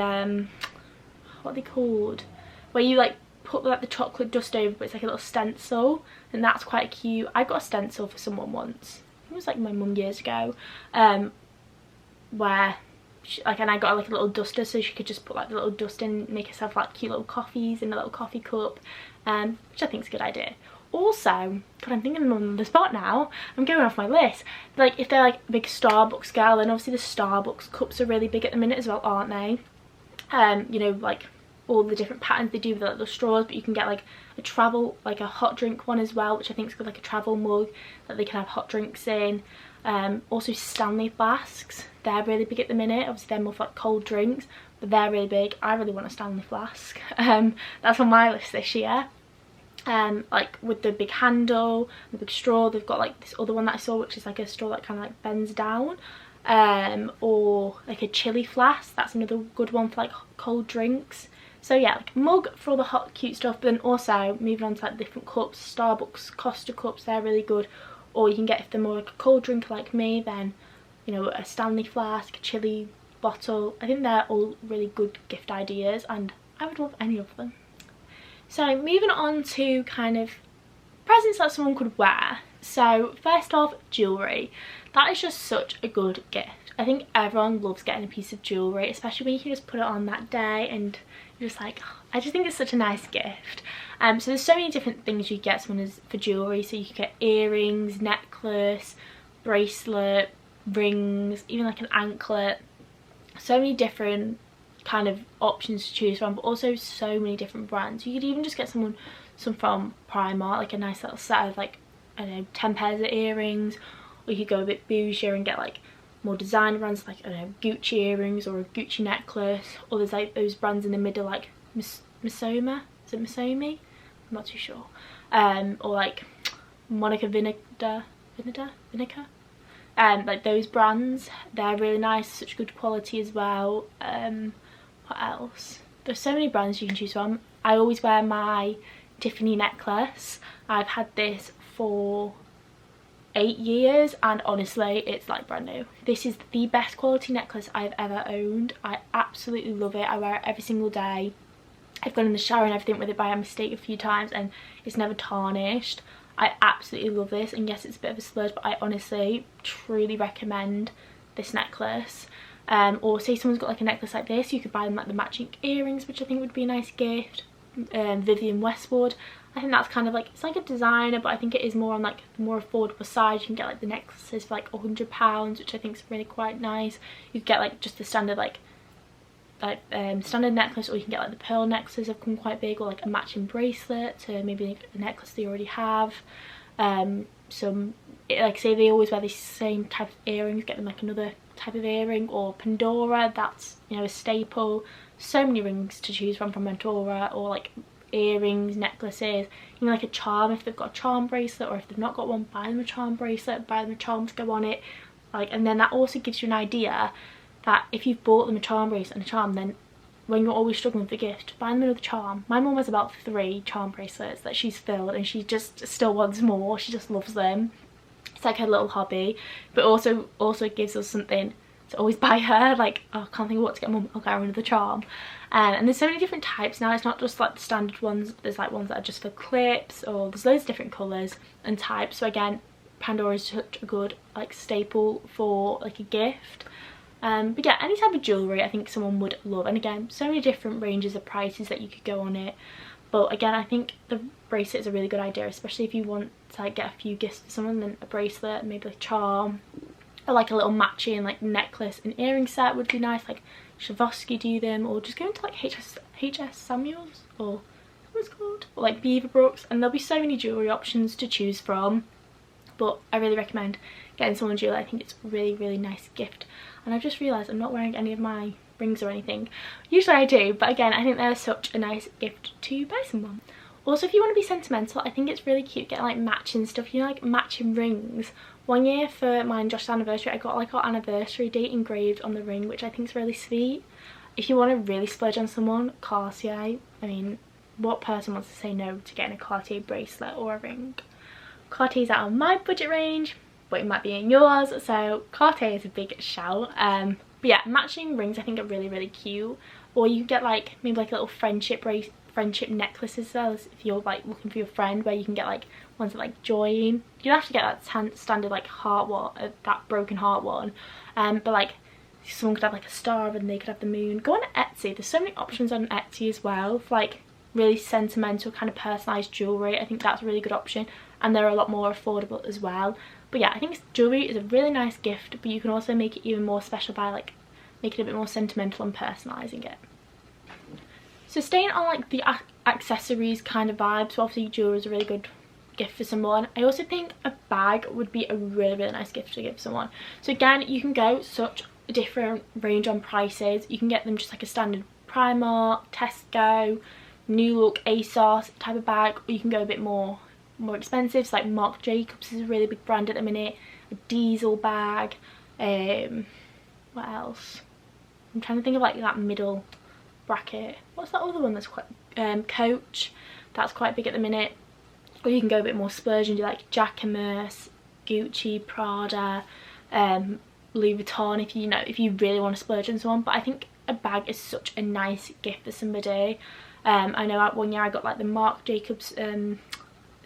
Speaker 1: what are they called, where you like put like the chocolate dust over, but it's like a little stencil, and that's quite cute. I got a stencil for someone once, it was like my mum years ago, where she, like, and I got like a little duster, so she could just put like the little dust in, make herself like cute little coffees in a little coffee cup, which I think is a good idea. Also, God, I'm thinking on the spot now, I'm going off my list, like if they're like a big Starbucks girl, then obviously the Starbucks cups are really big at the minute as well, aren't they? You know, like all the different patterns they do with like the straws, but you can get like a travel, like a hot drink one as well, which I think is good, like a travel mug that they can have hot drinks in. Also Stanley flasks, they're really big at the minute. Obviously they're more for like cold drinks, but they're really big. I really want a Stanley flask. That's on my list this year. Like with the big handle, the big straw, they've got like this other one that I saw, which is like a straw that kind of like bends down, or like a chili flask. That's another good one for like cold drinks. So yeah, like a mug for all the hot cute stuff. But then also moving on to like different cups, Starbucks Costa cups, they're really good. Or you can get, if they're more like a cold drinker like me, then, you know, a Stanley flask, a chili bottle. I think they're all really good gift ideas, and I would love any of them. So moving on to kind of presents that someone could wear. So first off, jewellery. That is just such a good gift. I think everyone loves getting a piece of jewellery, especially when you can just put it on that day and you're just like, oh, I just think it's such a nice gift. So there's so many different things you get someone for jewellery. So you could get earrings, necklace, bracelet, rings, even like an anklet. So many different kind of options to choose from, but also so many different brands. You could even just get some from Primark, like a nice little set of like, I don't know, 10 pairs of earrings, or you could go a bit bougier and get like more designer brands, like, I don't know, Gucci earrings or a Gucci necklace, or there's like those brands in the middle like Misoma, is it Misomi? I'm not too sure. Or like Monica Vinader, like those brands, they're really nice, such good quality as well. What else? There's so many brands you can choose from. I always wear my Tiffany necklace. I've had this for 8 years, and honestly it's like brand new. This is the best quality necklace I've ever owned. I absolutely love it. I wear it every single day. I've gone in the shower and everything with it by mistake a few times, and it's never tarnished. I absolutely love this, and yes, it's a bit of a splurge, but I honestly truly recommend this necklace. Or say someone's got like a necklace like this, you could buy them like the matching earrings, which I think would be a nice gift. Vivienne Westwood, I think that's kind of like, it's like a designer, but I think it is more on like the more affordable side. You can get like the necklaces for like £100, which I think is really quite nice. You could get like just the standard standard necklace, or you can get like the pearl necklaces have come quite big, or like a matching bracelet to maybe a necklace they already have. Like say they always wear the same type of earrings, get them like another type of earring. Or Pandora, that's, you know, a staple. So many rings to choose from Pandora, or like earrings, necklaces, you know, like a charm if they've got a charm bracelet, or if they've not got one, buy them a charm bracelet, buy them a charm to go on it. Like, and then that also gives you an idea that if you've bought them a charm bracelet and a charm, then when you're always struggling with the gift, buy them another charm. My mum has about 3 charm bracelets that she's filled, and she just still wants more. She just loves them. It's like her little hobby, but also it gives us something to always buy her. Like, oh, I can't think of what to get mum, I'll get her another charm. And there's so many different types now. It's not just like the standard ones. There's like ones that are just for clips, or there's loads of different colours and types. So again, Pandora is such a good like staple for like a gift. But yeah, any type of jewellery I think someone would love. And again, so many different ranges of prices that you could go on it. But again, I think the bracelet is a really good idea, especially if you want to like get a few gifts for someone. Then a bracelet, maybe a charm, or like a little matching like necklace and earring set would be nice. Like Swarovski do them, or just go into like HS Samuels, or what's it called, or like Beaverbrooks, and there'll be so many jewellery options to choose from. But I really recommend getting someone jewellery. I think it's a really, really nice gift. And I've just realised I'm not wearing any of my rings or anything. Usually I do, but again, I think they're such a nice gift to buy someone. Also, if you want to be sentimental, I think it's really cute getting like matching stuff, you know, like matching rings. One year for mine and Josh's anniversary, I got like our anniversary date engraved on the ring, which I think is really sweet. If you want to really splurge on someone, Cartier. I mean, what person wants to say no to getting a Cartier bracelet or a ring? Cartier's out of my budget range, but it might be in yours, so Cartier is a big shout. But yeah, matching rings I think are really, really cute. Or you get like maybe like a little friendship necklaces as well, if you're like looking for your friend, where you can get like ones that like join. You don't have to get that standard like heart one, that broken heart one, but like someone could have like a star and they could have the moon. Go on Etsy, there's so many options on Etsy as well for like really sentimental kind of personalised jewellery. I think that's a really good option, and they're a lot more affordable as well. But yeah, I think jewellery is a really nice gift, but you can also make it even more special by like making it a bit more sentimental and personalising it. So staying on like the accessories kind of vibe, so obviously jewellery is a really good gift for someone. I also think a bag would be a really, really nice gift to give someone. So again, you can go such a different range on prices. You can get them just like a standard Primark, Tesco, New Look, ASOS type of bag, or you can go a bit more expensive. So like Marc Jacobs is a really big brand at the minute. A Diesel bag. What else? I'm trying to think of like that middle bracket. What's that other one that's quite Coach? That's quite big at the minute. Or you can go a bit more splurge and do like Jacquemus, Gucci, Prada, Louis Vuitton if you really want to splurge on someone. But I think a bag is such a nice gift for somebody. I know one year I got like the Marc Jacobs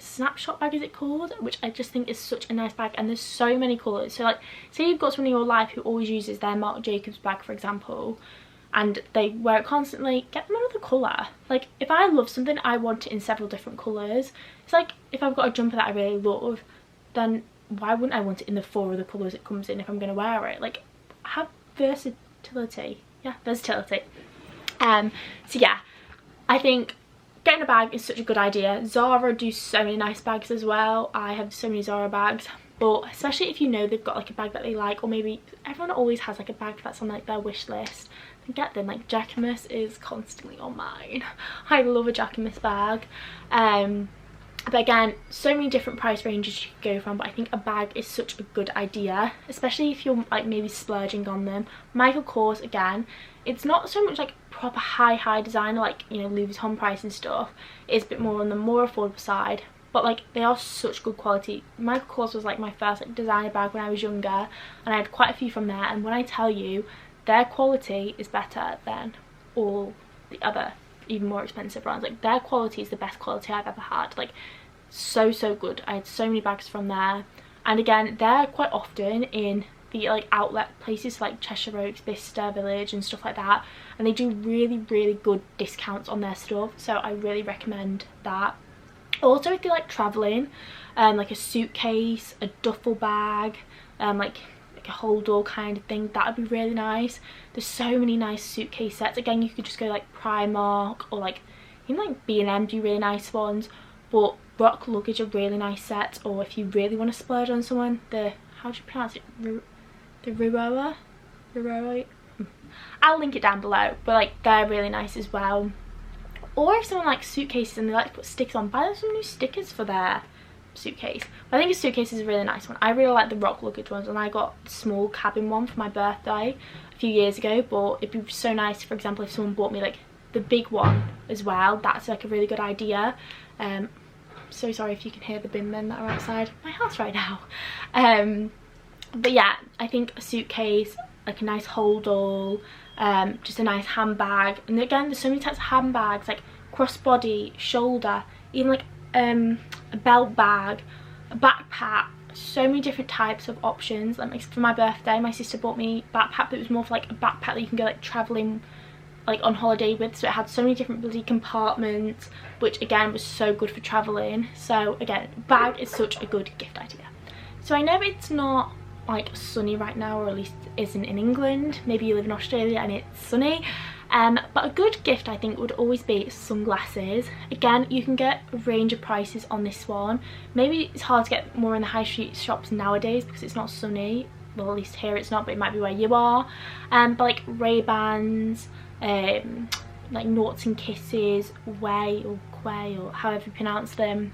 Speaker 1: snapshot bag, is it called, which I just think is such a nice bag, and there's so many colours. So like say you've got someone in your life who always uses their Marc Jacobs bag, for example, and they wear it constantly, get them another colour. Like if I love something, I want it in several different colours. It's like if I've got a jumper that I really love, then why wouldn't I want it in the 4 other colours it comes in if I'm going to wear it? Like, have versatility. Yeah, versatility. So yeah, I think getting a bag is such a good idea. Zara do so many nice bags as well. I have so many Zara bags, but especially if you know they've got like a bag that they like, or maybe everyone always has like a bag that's on like their wish list, then get them. Like Jacquemus is constantly on mine. I love a Jacquemus bag. But again, so many different price ranges you could go from, but I think a bag is such a good idea, especially if you're like maybe splurging on them. Michael Kors, again, it's not so much like proper high designer like, you know, Louis Vuitton price and stuff. It's a bit more on the more affordable side, but like they are such good quality. Michael Kors was like my first like designer bag when I was younger, and I had quite a few from there, and when I tell you, their quality is better than all the other even more expensive brands. Like their quality is the best quality I've ever had. Like so good. I had so many bags from there, and again they're quite often in the like outlet places like Cheshire Oaks, Bicester Village and stuff like that, and they do really good discounts on their stuff, so I really recommend that. Also if you like traveling, like a suitcase, a duffel bag, like a hold-all kind of thing, that would be really nice. There's so many nice suitcase sets. Again, you could just go like Primark, or like even like B&M do really nice ones, but Rock Luggage are really nice sets. Or if you really want to splurge on someone, the, how do you pronounce it, the Ruroa? I'll link it down below, but like they're really nice as well. Or if someone likes suitcases and they like to put stickers on, buy them some new stickers for their suitcase. But I think a suitcase is a really nice one. I really like the Rock Luggage ones, and I got a small cabin one for my birthday a few years ago, but it'd be so nice, for example, if someone bought me like the big one as well. That's like a really good idea. So sorry if you can hear the bin men that are outside my house right now. But yeah, I think a suitcase, like a nice hold-all, just a nice handbag. And again, there's so many types of handbags, like crossbody, shoulder, even like a belt bag, a backpack. So many different types of options. Like for my birthday, my sister bought me a backpack that was more for like a backpack that you can go like traveling like on holiday with, so it had so many different bloody compartments, which again was so good for traveling. So again, bag is such a good gift idea. So I know it's not like sunny right now, or at least it isn't in England. Maybe you live in Australia and it's sunny, but a good gift I think would always be sunglasses. Again, you can get a range of prices on this one. Maybe it's hard to get more in the high street shops nowadays because it's not sunny. Well, at least here it's not, but it might be where you are. But like Ray-Bans, like Noughts and Kisses, Way or Quay, or however you pronounce them,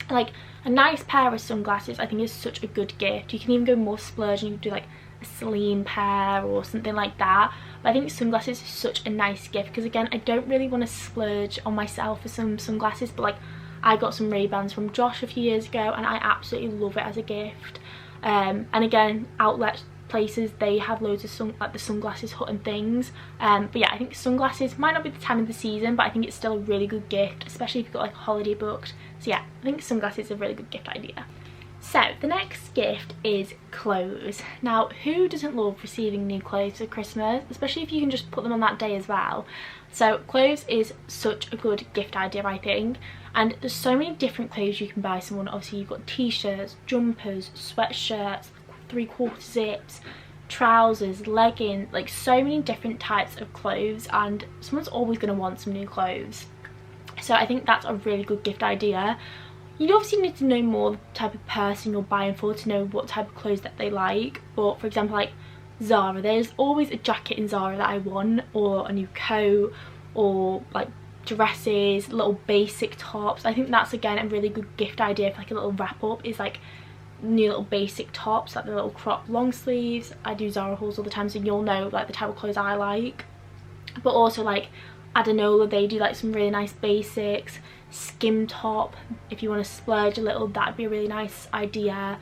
Speaker 1: like a nice pair of sunglasses I think is such a good gift. You can even go more splurge and you can do like a Celine pair or something like that. But I think sunglasses is such a nice gift because again, I don't really want to splurge on myself for some sunglasses, but like I got some Ray-Bans from Josh a few years ago and I absolutely love it as a gift. And again, outlet places, they have loads of like the Sunglasses Hut and things. But yeah, I think sunglasses might not be the time of the season, but I think it's still a really good gift, especially if you've got like a holiday booked. So yeah, I think sunglasses is a really good gift idea. So the next gift is clothes. Now, who doesn't love receiving new clothes for Christmas, especially if you can just put them on that day as well? So clothes is such a good gift idea, I think. And there's so many different clothes you can buy someone. Obviously you've got t-shirts, jumpers, sweatshirts, 3/4 zips, trousers, leggings, like so many different types of clothes, and someone's always going to want some new clothes. So I think that's a really good gift idea. You obviously need to know more the type of person you're buying for to know what type of clothes that they like. But for example, like Zara, there's always a jacket in Zara that I want, or a new coat, or like dresses, little basic tops. I think that's again a really good gift idea for like a little wrap up, is like new little basic tops, like the little crop long sleeves. I do Zara hauls all the time, so you'll know like the type of clothes I like. But also like Adanola, they do like some really nice basics. Skim top, if you want to splurge a little, that'd be a really nice idea.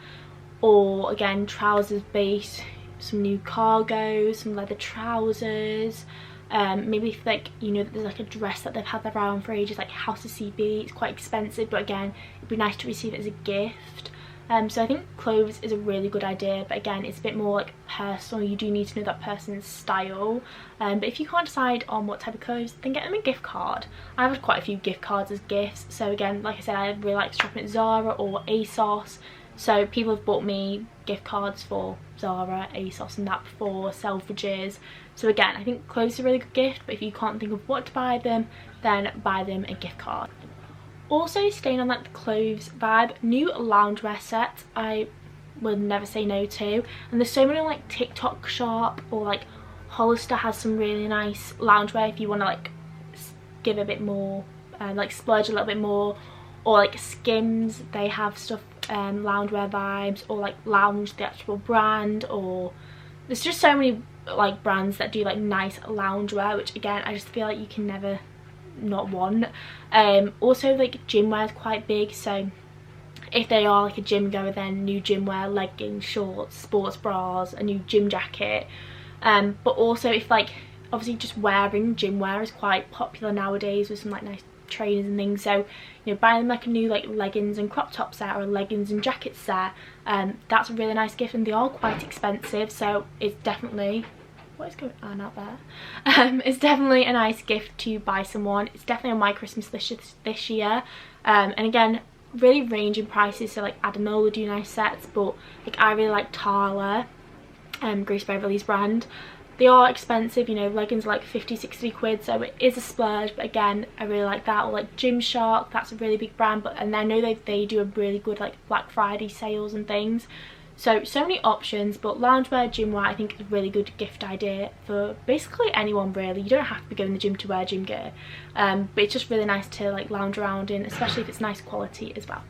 Speaker 1: Or again, trousers base, some new cargos, some leather trousers. Maybe if like you know that there's like a dress that they've had around for ages, like House of CB, it's quite expensive, but again it'd be nice to receive it as a gift. So I think clothes is a really good idea, but again it's a bit more like personal. You do need to know that person's style. But if you can't decide on what type of clothes, then get them a gift card. I have quite a few gift cards as gifts. So again, like I said, I really like shopping at Zara or ASOS. So people have bought me gift cards for Zara, ASOS and that before, Selfridges. So again, I think clothes is a really good gift, but if you can't think of what to buy them, then buy them a gift card. Also, staying on like the clothes vibe, new loungewear sets I would never say no to. And there's so many like TikTok shop, or like Hollister has some really nice loungewear if you want to like give a bit more, like splurge a little bit more. Or like Skims, they have stuff, loungewear vibes, or like Lounge, the actual brand. Or there's just so many like brands that do like nice loungewear, which again I just feel like you can never not want. Also like gym wear is quite big, so if they are like a gym goer, then new gym wear, leggings, shorts, sports bras, a new gym jacket. But also if like obviously just wearing gym wear is quite popular nowadays with some like nice trainers and things, so you know, buying them like a new like leggings and crop top set, or a leggings and jacket set, that's a really nice gift, and they are quite expensive, so it's definitely, what is going on out there? It's definitely a nice gift to buy someone. It's definitely on my Christmas list this year. And again, really range in prices, so like Adanola do nice sets, but like I really like Tala, Grace Beverley's brand. They are expensive, you know, leggings are like 50-60 quid, so it is a splurge, but again I really like that. Or like Gymshark, that's a really big brand, but and I know they do a really good like Black Friday sales and things. So many options, but loungewear, gym wear I think is a really good gift idea for basically anyone really. You don't have to be going to the gym to wear gym gear, but it's just really nice to like lounge around in, especially if it's nice quality as well.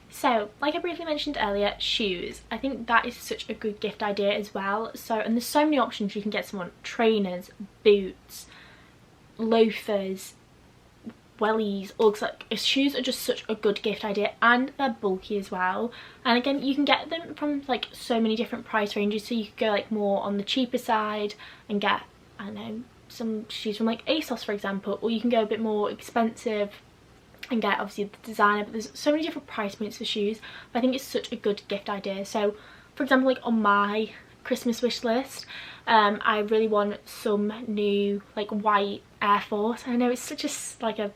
Speaker 1: So like I briefly mentioned earlier, shoes, I think that is such a good gift idea as well. So, and there's so many options you can get someone: trainers, boots, loafers, wellies. Or like shoes are just such a good gift idea, and they're bulky as well. And again, you can get them from like so many different price ranges, so you could go like more on the cheaper side and get, I don't know, some shoes from like ASOS for example, or you can go a bit more expensive and get obviously the designer. But there's so many different price points for shoes, but I think it's such a good gift idea. So for example, like on my Christmas wish list. I really want some new like white Air Force. I know it's such a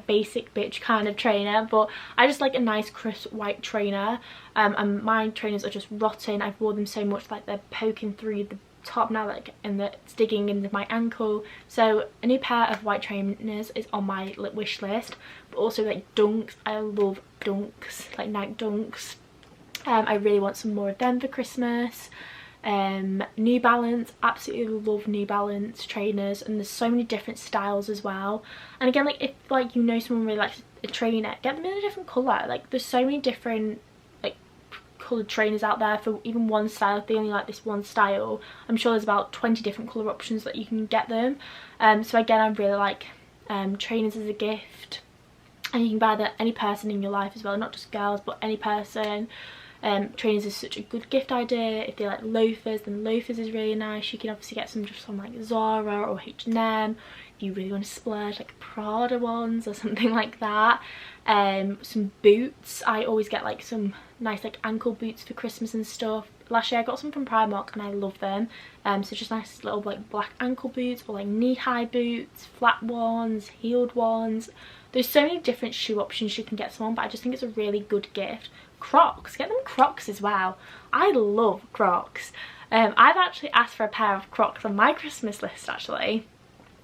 Speaker 1: basic bitch kind of trainer, but I just like a nice crisp white trainer. And my trainers are just rotten. I've worn them so much like they're poking through the top now, like, and it's digging into my ankle. So a new pair of white trainers is on my wish list. But also like dunks, I love dunks, like Nike dunks. I really want some more of them for Christmas. New Balance, absolutely love New Balance trainers, and there's so many different styles as well. And again, like if like you know someone really likes a trainer, get them in a different colour. Like there's so many different like coloured trainers out there for even one style. If they only like this one style, I'm sure there's about 20 different colour options that you can get them. So again, I really like trainers as a gift, and you can buy that any person in your life as well, not just girls but any person. Trainers is such a good gift idea. If they like loafers, then loafers is really nice. You can obviously get some just from like Zara or H&M. If you really want to splurge, like Prada ones or something like that. Some boots. I always get like some nice like ankle boots for Christmas and stuff. Last year I got some from Primark and I love them. So just nice little like black ankle boots, or like knee-high boots, flat ones, heeled ones. There's so many different shoe options you can get someone, but I just think it's a really good gift. Crocs, get them Crocs as well. I love Crocs. I've actually asked for a pair of Crocs on my Christmas list actually,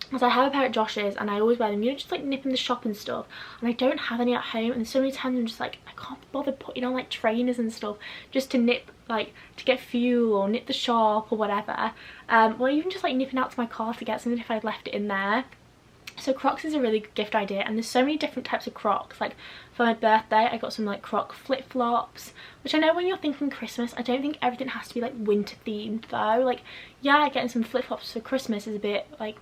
Speaker 1: because I have a pair at Josh's and I always wear them, you know, just like nip in the shop and stuff, and I don't have any at home, and so many times I'm just like, I can't bother putting on like trainers and stuff just to nip, like to get fuel or nip the shop or whatever, or even just like nipping out to my car to get something if I'd left it in there. So Crocs is a really good gift idea, and there's so many different types of Crocs. Like for my birthday I got some like Croc flip-flops, which I know when you're thinking Christmas, I don't think everything has to be like winter themed though. Like yeah, getting some flip-flops for Christmas is a bit like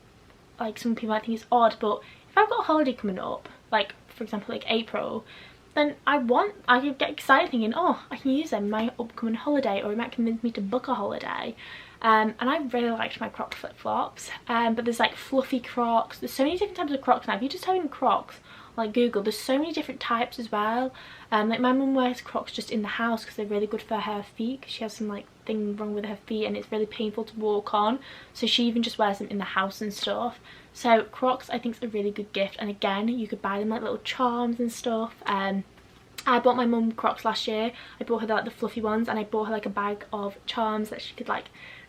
Speaker 1: some people might think it's odd, but if I've got a holiday coming up, like for example like April, then I could get excited thinking, oh, I can use them in my upcoming holiday, or it might convince me to book a holiday. And I really liked my Croc flip-flops, but there's like fluffy Crocs. There's so many different types of Crocs now. If you just type in Crocs, like Google, there's so many different types as well. Like my mum wears Crocs just in the house because they're really good for her feet, because she has some like thing wrong with her feet and it's really painful to walk on, so she even just wears them in the house and stuff. So Crocs I think is a really good gift, and again you could buy them like little charms and stuff. I bought my mum Crocs last year. I bought her like the fluffy ones, and I bought her like a bag of charms that she could like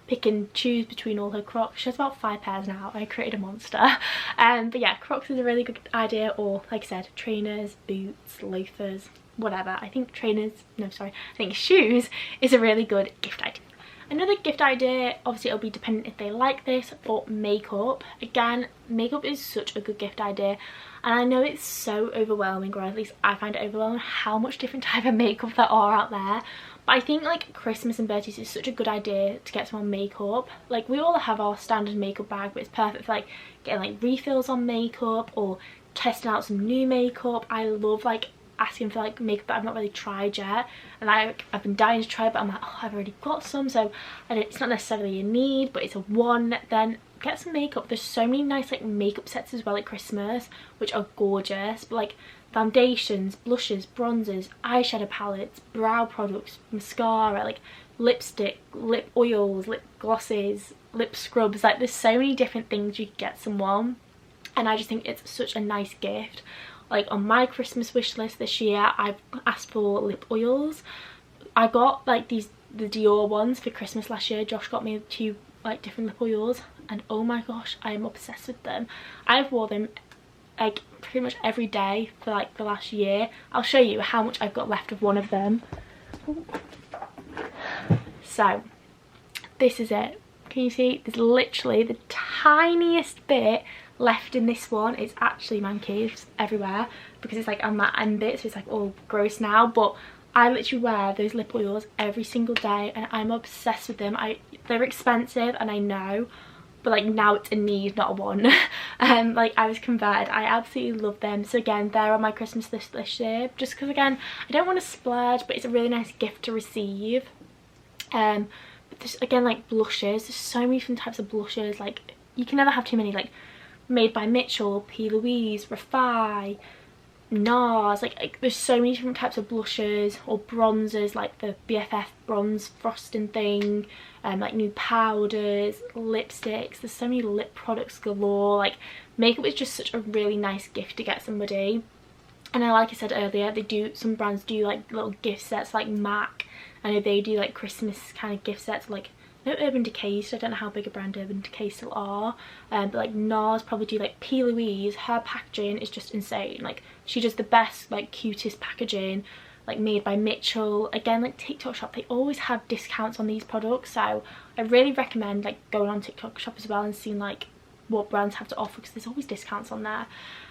Speaker 1: pick and choose between all her Crocs. She has about 5 pairs now. I created a monster. But yeah, Crocs is a really good idea, or like I said, trainers, boots, loafers, whatever. I think I think shoes is a really good gift idea. Another gift idea, obviously it'll be dependent if they like this, but makeup. Again, makeup is such a good gift idea, and I know it's so overwhelming, or at least I find it overwhelming how much different type of makeup there are out there. But I think like Christmas and birthdays is such a good idea to get someone makeup. Like we all have our standard makeup bag, but it's perfect for like getting like refills on makeup or testing out some new makeup. I love like asking for like makeup that I've not really tried yet, and I've been dying to try, but I'm like, oh, I've already got some, so it's not necessarily a need, but it's a want. Then get some makeup. There's so many nice like makeup sets as well at Christmas which are gorgeous, but like foundations, blushes, bronzers, eyeshadow palettes, brow products, mascara, like lipstick, lip oils, lip glosses, lip scrubs. Like there's so many different things you could get someone, and I just think it's such a nice gift. Like on my Christmas wish list this year, I've asked for lip oils. I got like the Dior ones for Christmas last year. Josh got me 2 like different lip oils, and oh my gosh, I am obsessed with them. I've worn them like pretty much every day for like the last year. I'll show you how much I've got left of one of them. So this is it. Can you see? There's literally the tiniest bit left in this one. It's actually manky everywhere because it's like on that end bit, so it's like all gross now, but I literally wear those lip oils every single day and I'm obsessed with them. They're expensive and I know, but like now it's a need, not a want. Like I was converted. I absolutely love them. So again, they're on my Christmas list this year, just because again I don't want to splurge, but it's a really nice gift to receive. But there's again like blushes. There's so many different types of blushes. Like you can never have too many. Like Made by Mitchell, P. Louise, Refi, NARS, like there's so many different types of blushes or bronzers, like the BFF bronze frosting thing, like new powders, lipsticks. There's so many lip products galore. Like makeup is just such a really nice gift to get somebody. And then, like I said earlier, some brands do like little gift sets, like MAC. I know they do like Christmas kind of gift sets, like no Urban Decay, so I don't know how big a brand Urban Decay still are, but like NARS probably do like P. Louise. Her packaging is just insane. Like she does the best, like cutest packaging, like made by Mitchell. Again, like TikTok Shop, they always have discounts on these products, so I really recommend like going on TikTok Shop as well and seeing like what brands have to offer, because there's always discounts on there.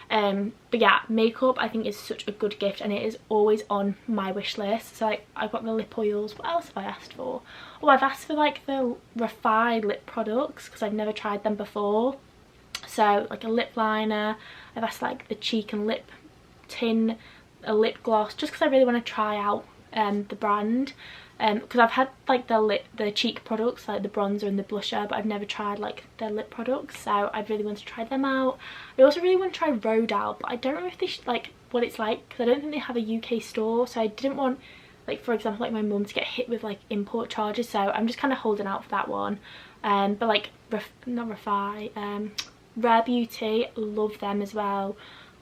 Speaker 1: But yeah, makeup I think is such a good gift, and it is always on my wish list. So like I've got the lip oils. What else have I asked for? Oh, I've asked for like the refined lip products because I've never tried them before. So like a lip liner. I've asked like the cheek and lip tin, a lip gloss, just because I really want to try out the brand. Because I've had like the cheek products, like the bronzer and the blusher, but I've never tried like their lip products, so I really want to try them out. I also really want to try Rodale, but I don't know if they should, like what it's like, because I don't think they have a UK store, so I didn't want, like for example, like my mum to get hit with like import charges, so I'm just kind of holding out for that one. But like Rare Beauty, love them as well.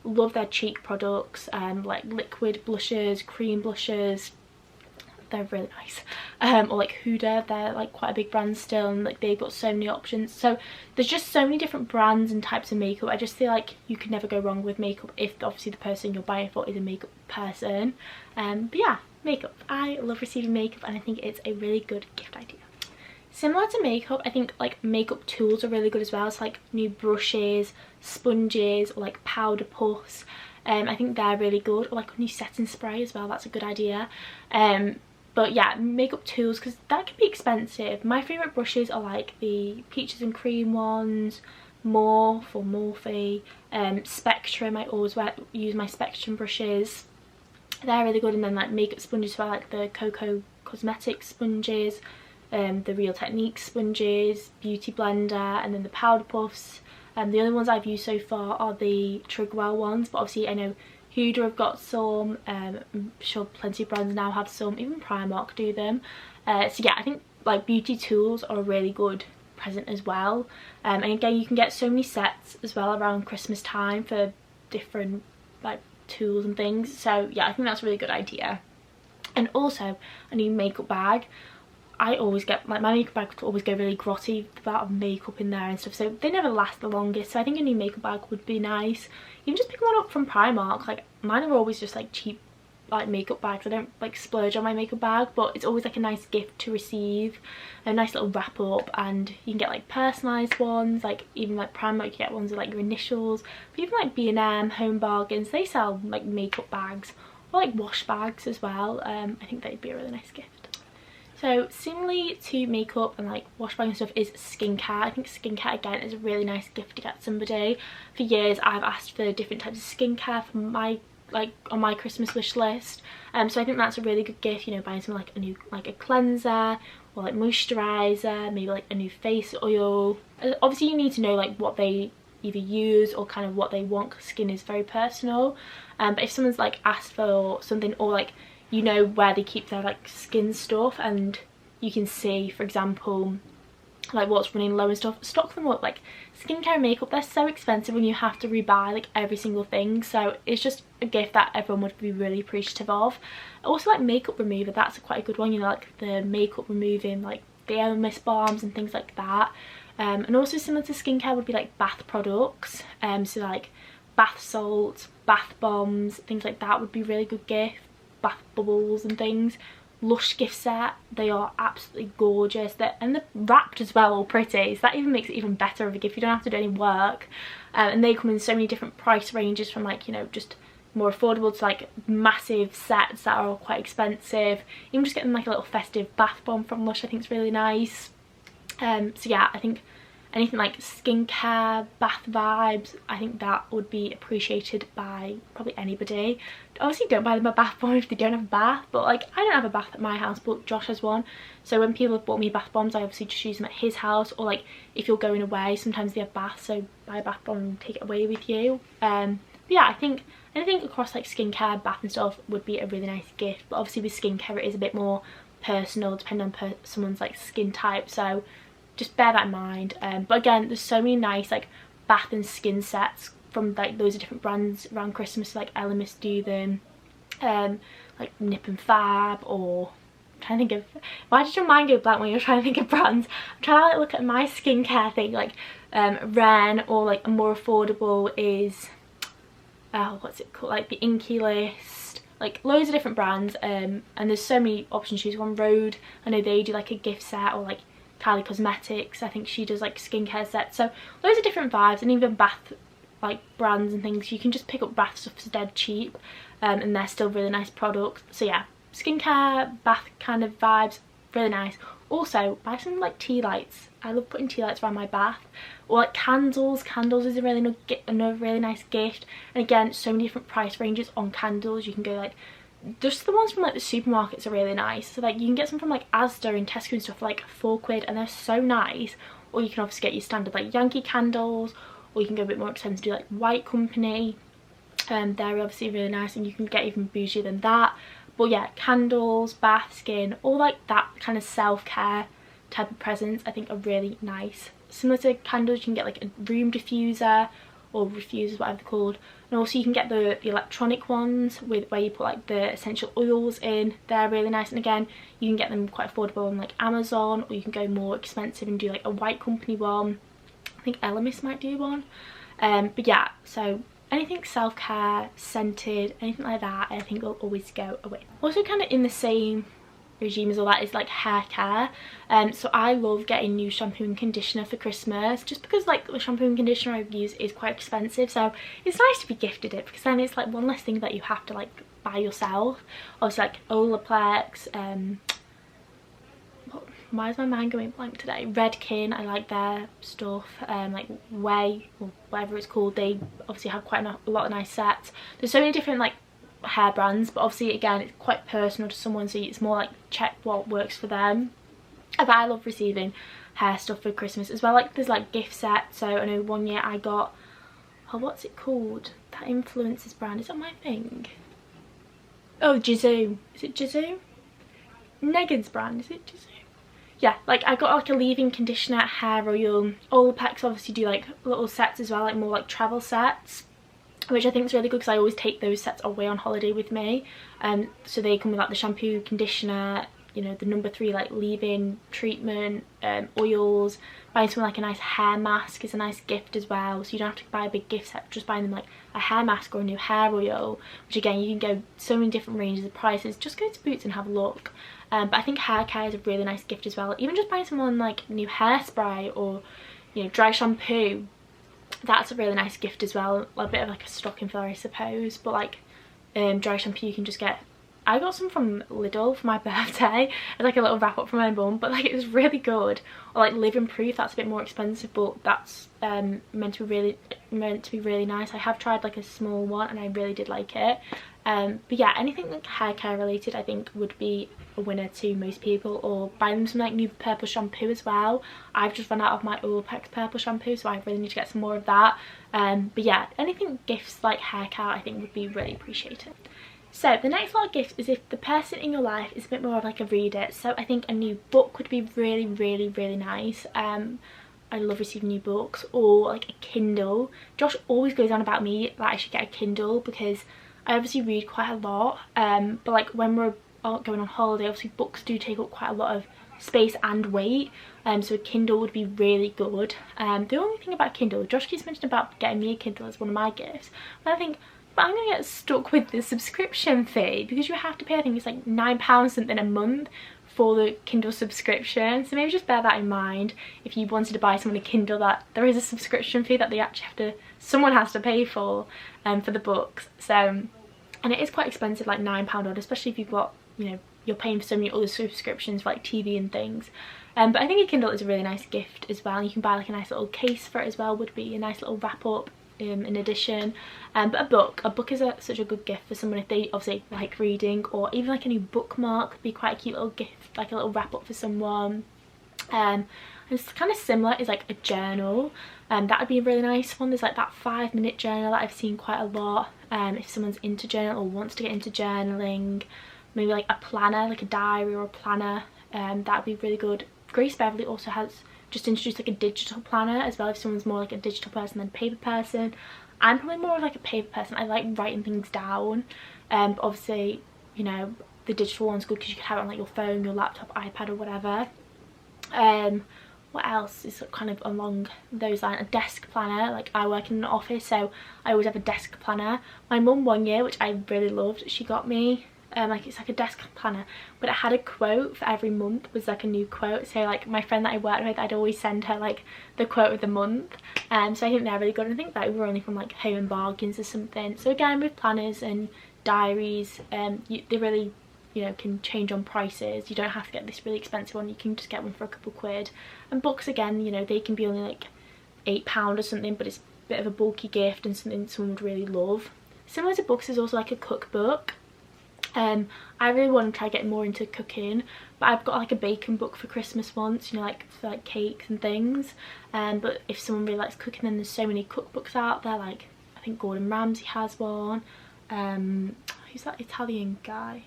Speaker 1: Love their cheek products, like liquid blushes, cream blushes. They're really nice. Or like Huda, they're like quite a big brand still, and like they've got so many options. So there's just so many different brands and types of makeup. I just feel like you could never go wrong with makeup if obviously the person you're buying for is a makeup person. But yeah, makeup. I love receiving makeup, and I think it's a really good gift idea. Similar to makeup, I think like makeup tools are really good as well. So like new brushes, sponges, or like powder puffs. I think they're really good. Or like new setting spray as well, that's a good idea. But yeah, makeup tools, because that can be expensive. My favourite brushes are like the peaches and cream ones, Morphe or Morphe, Spectrum. I always use my Spectrum brushes. They're really good. And then like makeup sponges as well, like the Coco Cosmetics sponges, the Real Technique sponges, Beauty Blender, and then the powder puffs. The only ones I've used so far are the Trigwell ones, but obviously I know Huda have got some, I'm sure plenty of brands now have some, even Primark do them. So yeah, I think like beauty tools are a really good present as well. And again, you can get so many sets as well around Christmas time for different like tools and things. So yeah, I think that's a really good idea. And also a new makeup bag. I always get, like, my makeup bags always go really grotty, the amount of makeup in there and stuff, so they never last the longest. So I think a new makeup bag would be nice. Even just pick one up from Primark. Like mine are always just like cheap like makeup bags. I don't like splurge on my makeup bag, but it's always like a nice gift to receive, a nice little wrap up. And you can get like personalised ones, like even like Primark you get ones with like your initials, but even like B&M, Home Bargains, they sell like makeup bags or like wash bags as well. I think that'd be a really nice gift. So similarly to makeup and like wash bag and stuff is skincare. I think skincare again is a really nice gift to get somebody. For years I've asked for different types of skincare for my, like on my Christmas wish list. So I think that's a really good gift, you know, buying something like a new, like a cleanser or like moisturiser, maybe like a new face oil. Obviously you need to know like what they either use or kind of what they want, because skin is very personal. But if someone's like asked for something, or like you know where they keep their like skin stuff, and you can see for example like what's running low and stuff, stock them up. Like skincare and makeup, they're so expensive when you have to rebuy like every single thing, so it's just a gift that everyone would be really appreciative of. Also like makeup remover, that's quite a good one, you know, like the makeup removing like the mist balms and things like that. And also similar to skincare would be like bath products, so like bath salts, bath bombs, things like that would be really good gift. Bath bubbles and things. Lush gift set, they are absolutely gorgeous. And they're wrapped as well, all pretty, so that even makes it even better of a gift. You don't have to do any work. And they come in so many different price ranges, from like, you know, just more affordable to like massive sets that are all quite expensive. Even just getting like a little festive bath bomb from Lush I think is really nice. So yeah, I think anything like skincare, bath vibes, I think that would be appreciated by probably anybody. Obviously don't buy them a bath bomb if they don't have a bath, but like I don't have a bath at my house, but Josh has one. So when people have bought me bath bombs, I obviously just use them at his house, or like if you're going away sometimes they have baths, so buy a bath bomb and take it away with you. But yeah, I think anything across like skincare, bath and stuff would be a really nice gift. But obviously with skincare it is a bit more personal depending on someone's like skin type, so just bear that in mind. But again, there's so many nice like bath and skin sets from like loads of different brands around Christmas. Like Elemis do them, like Nip and Fab, or I'm trying to think of, why did your mind go blank when you're trying to think of brands? I'm trying to like look at my skincare thing, like Ren, or like a more affordable is what's it called, like the Inky List, like loads of different brands, and there's so many options to choose from. Rhode, I know they do like a gift set, or like Kylie Cosmetics, I think she does like skincare sets, so loads of different vibes. And even bath like brands and things, you can just pick up bath stuff for dead cheap, and they're still really nice products. So yeah, skincare, bath kind of vibes, really nice. Also buy some like tea lights. I love putting tea lights around my bath, or like candles. Candles is a another really nice gift. And again, so many different price ranges on candles. You can go like, just the ones from like the supermarkets are really nice, so like you can get some from like Asda and Tesco and stuff for like £4 and they're so nice. Or you can obviously get your standard like Yankee candles, or you can go a bit more expensive, do like White Company, they're obviously really nice, and you can get even bougie than that. But yeah, candles, bath, skin, all like that kind of self-care type of presents I think are really nice. Similar to candles, you can get like a room diffuser, or diffusers, whatever they're called. And also you can get the electronic ones with where you put like the essential oils in. They're really nice, and again you can get them quite affordable on like Amazon, or you can go more expensive and do like a White Company one. I think Elemis might do one. But yeah, so anything self-care, scented, anything like that, I think will always go away. Also kind of in the same regime as all that is like hair care. So I love getting new shampoo and conditioner for Christmas, just because like the shampoo and conditioner I use is quite expensive, so it's nice to be gifted it, because then it's like one less thing that you have to like buy yourself. Obviously like Olaplex, why is my mind going blank today? Redken, I like their stuff. Like Way, or whatever it's called, they obviously have quite a lot of nice sets. There's so many different like hair brands, but obviously again it's quite personal to someone, so it's more like check what works for them. But I love receiving hair stuff for Christmas as well. Like there's like gift sets, so I know one year I got, oh what's it called, that influencer's brand, is that my thing? Oh, Jazoo, is it Jazoo? Negan's brand, is it Jazoo? Yeah, like I got like a leave-in conditioner, hair oil. Olaplex obviously do like little sets as well, like more like travel sets, which I think is really good because I always take those sets away on holiday with me. So they come with like the shampoo, conditioner, you know, the number 3 like leave-in treatment, oils. Buying someone like a nice hair mask is a nice gift as well, so you don't have to buy a big gift set, just buying them like a hair mask or a new hair oil, which again you can go so many different ranges of prices. Just go to Boots and have a look. But I think hair care is a really nice gift as well. Even just buying someone like new hairspray, or you know, dry shampoo, that's a really nice gift as well. A bit of like a stocking filler I suppose. But like dry shampoo you can just get, I got some from Lidl for my birthday as like a little wrap up from my mum, but like it was really good. Or like Living Proof, that's a bit more expensive, but that's meant to be really nice. I have tried like a small one and I really did like it. But yeah, anything like hair care related I think would be a winner to most people. Or buy them some like new purple shampoo as well. I've just run out of my Olaplex purple shampoo, so I really need to get some more of that. But yeah, anything gifts like hair care I think would be really appreciated. So the next lot of gifts is if the person in your life is a bit more of like a reader. So I think a new book would be really nice. I love receiving new books, or like a Kindle. Josh always goes on about me that I should get a Kindle because I obviously read quite a lot, but like when we're going on holiday, obviously books do take up quite a lot of space and weight, so a Kindle would be really good. The only thing about Kindle, Josh keeps mentioning about getting me a Kindle as one of my gifts, but I think, but I'm gonna get stuck with the subscription fee, because you have to pay, I think it's like £9 something a month for the Kindle subscription. So maybe just bear that in mind if you wanted to buy someone a Kindle, that there is a subscription fee that they actually have to, someone has to pay for the books. So, and it is quite expensive, like £9 odd, especially if you've got, you know, you're paying for so many other subscriptions for like TV and things. But I think a Kindle is a really nice gift as well. You can buy like a nice little case for it as well, would be a nice little wrap up in addition. But a book is such a good gift for someone if they obviously like reading, or even like a new bookmark would be quite a cute little gift, like a little wrap up for someone. I It's kind of similar is like a journal, that would be a really nice one. There's like that 5-minute journal that I've seen quite a lot, if someone's into journal or wants to get into journaling. Maybe like a planner, like a diary or a planner, that would be really good. Grace Beverly also has just introduced like a digital planner as well, if someone's more like a digital person than a paper person. I'm probably more of like a paper person. I like writing things down, but obviously, you know, the digital one's good because you can have it on like your phone, your laptop, iPad or whatever. What else is kind of along those lines? A desk planner. Like, I work in an office, so I always have a desk planner. My mum one year, which I really loved, she got me like, it's like a desk planner, but it had a quote for every month, was like a new quote. So like my friend that I worked with, I'd always send her like the quote of the month, so I think they're really good. And I think that were only from like Home and Bargains or something. So again, with planners and diaries, they really, you know, can change on prices. You don't have to get this really expensive one, you can just get one for a couple quid. And books, again, you know, they can be only like £8 or something, but it's a bit of a bulky gift and something someone would really love. Similar to books is also like a cookbook. I really want to try getting more into cooking, but I've got like a baking book for Christmas once, you know, like for like cakes and things. But if someone really likes cooking, then there's so many cookbooks out there. Like, I think Gordon Ramsay has one. Who's that Italian guy?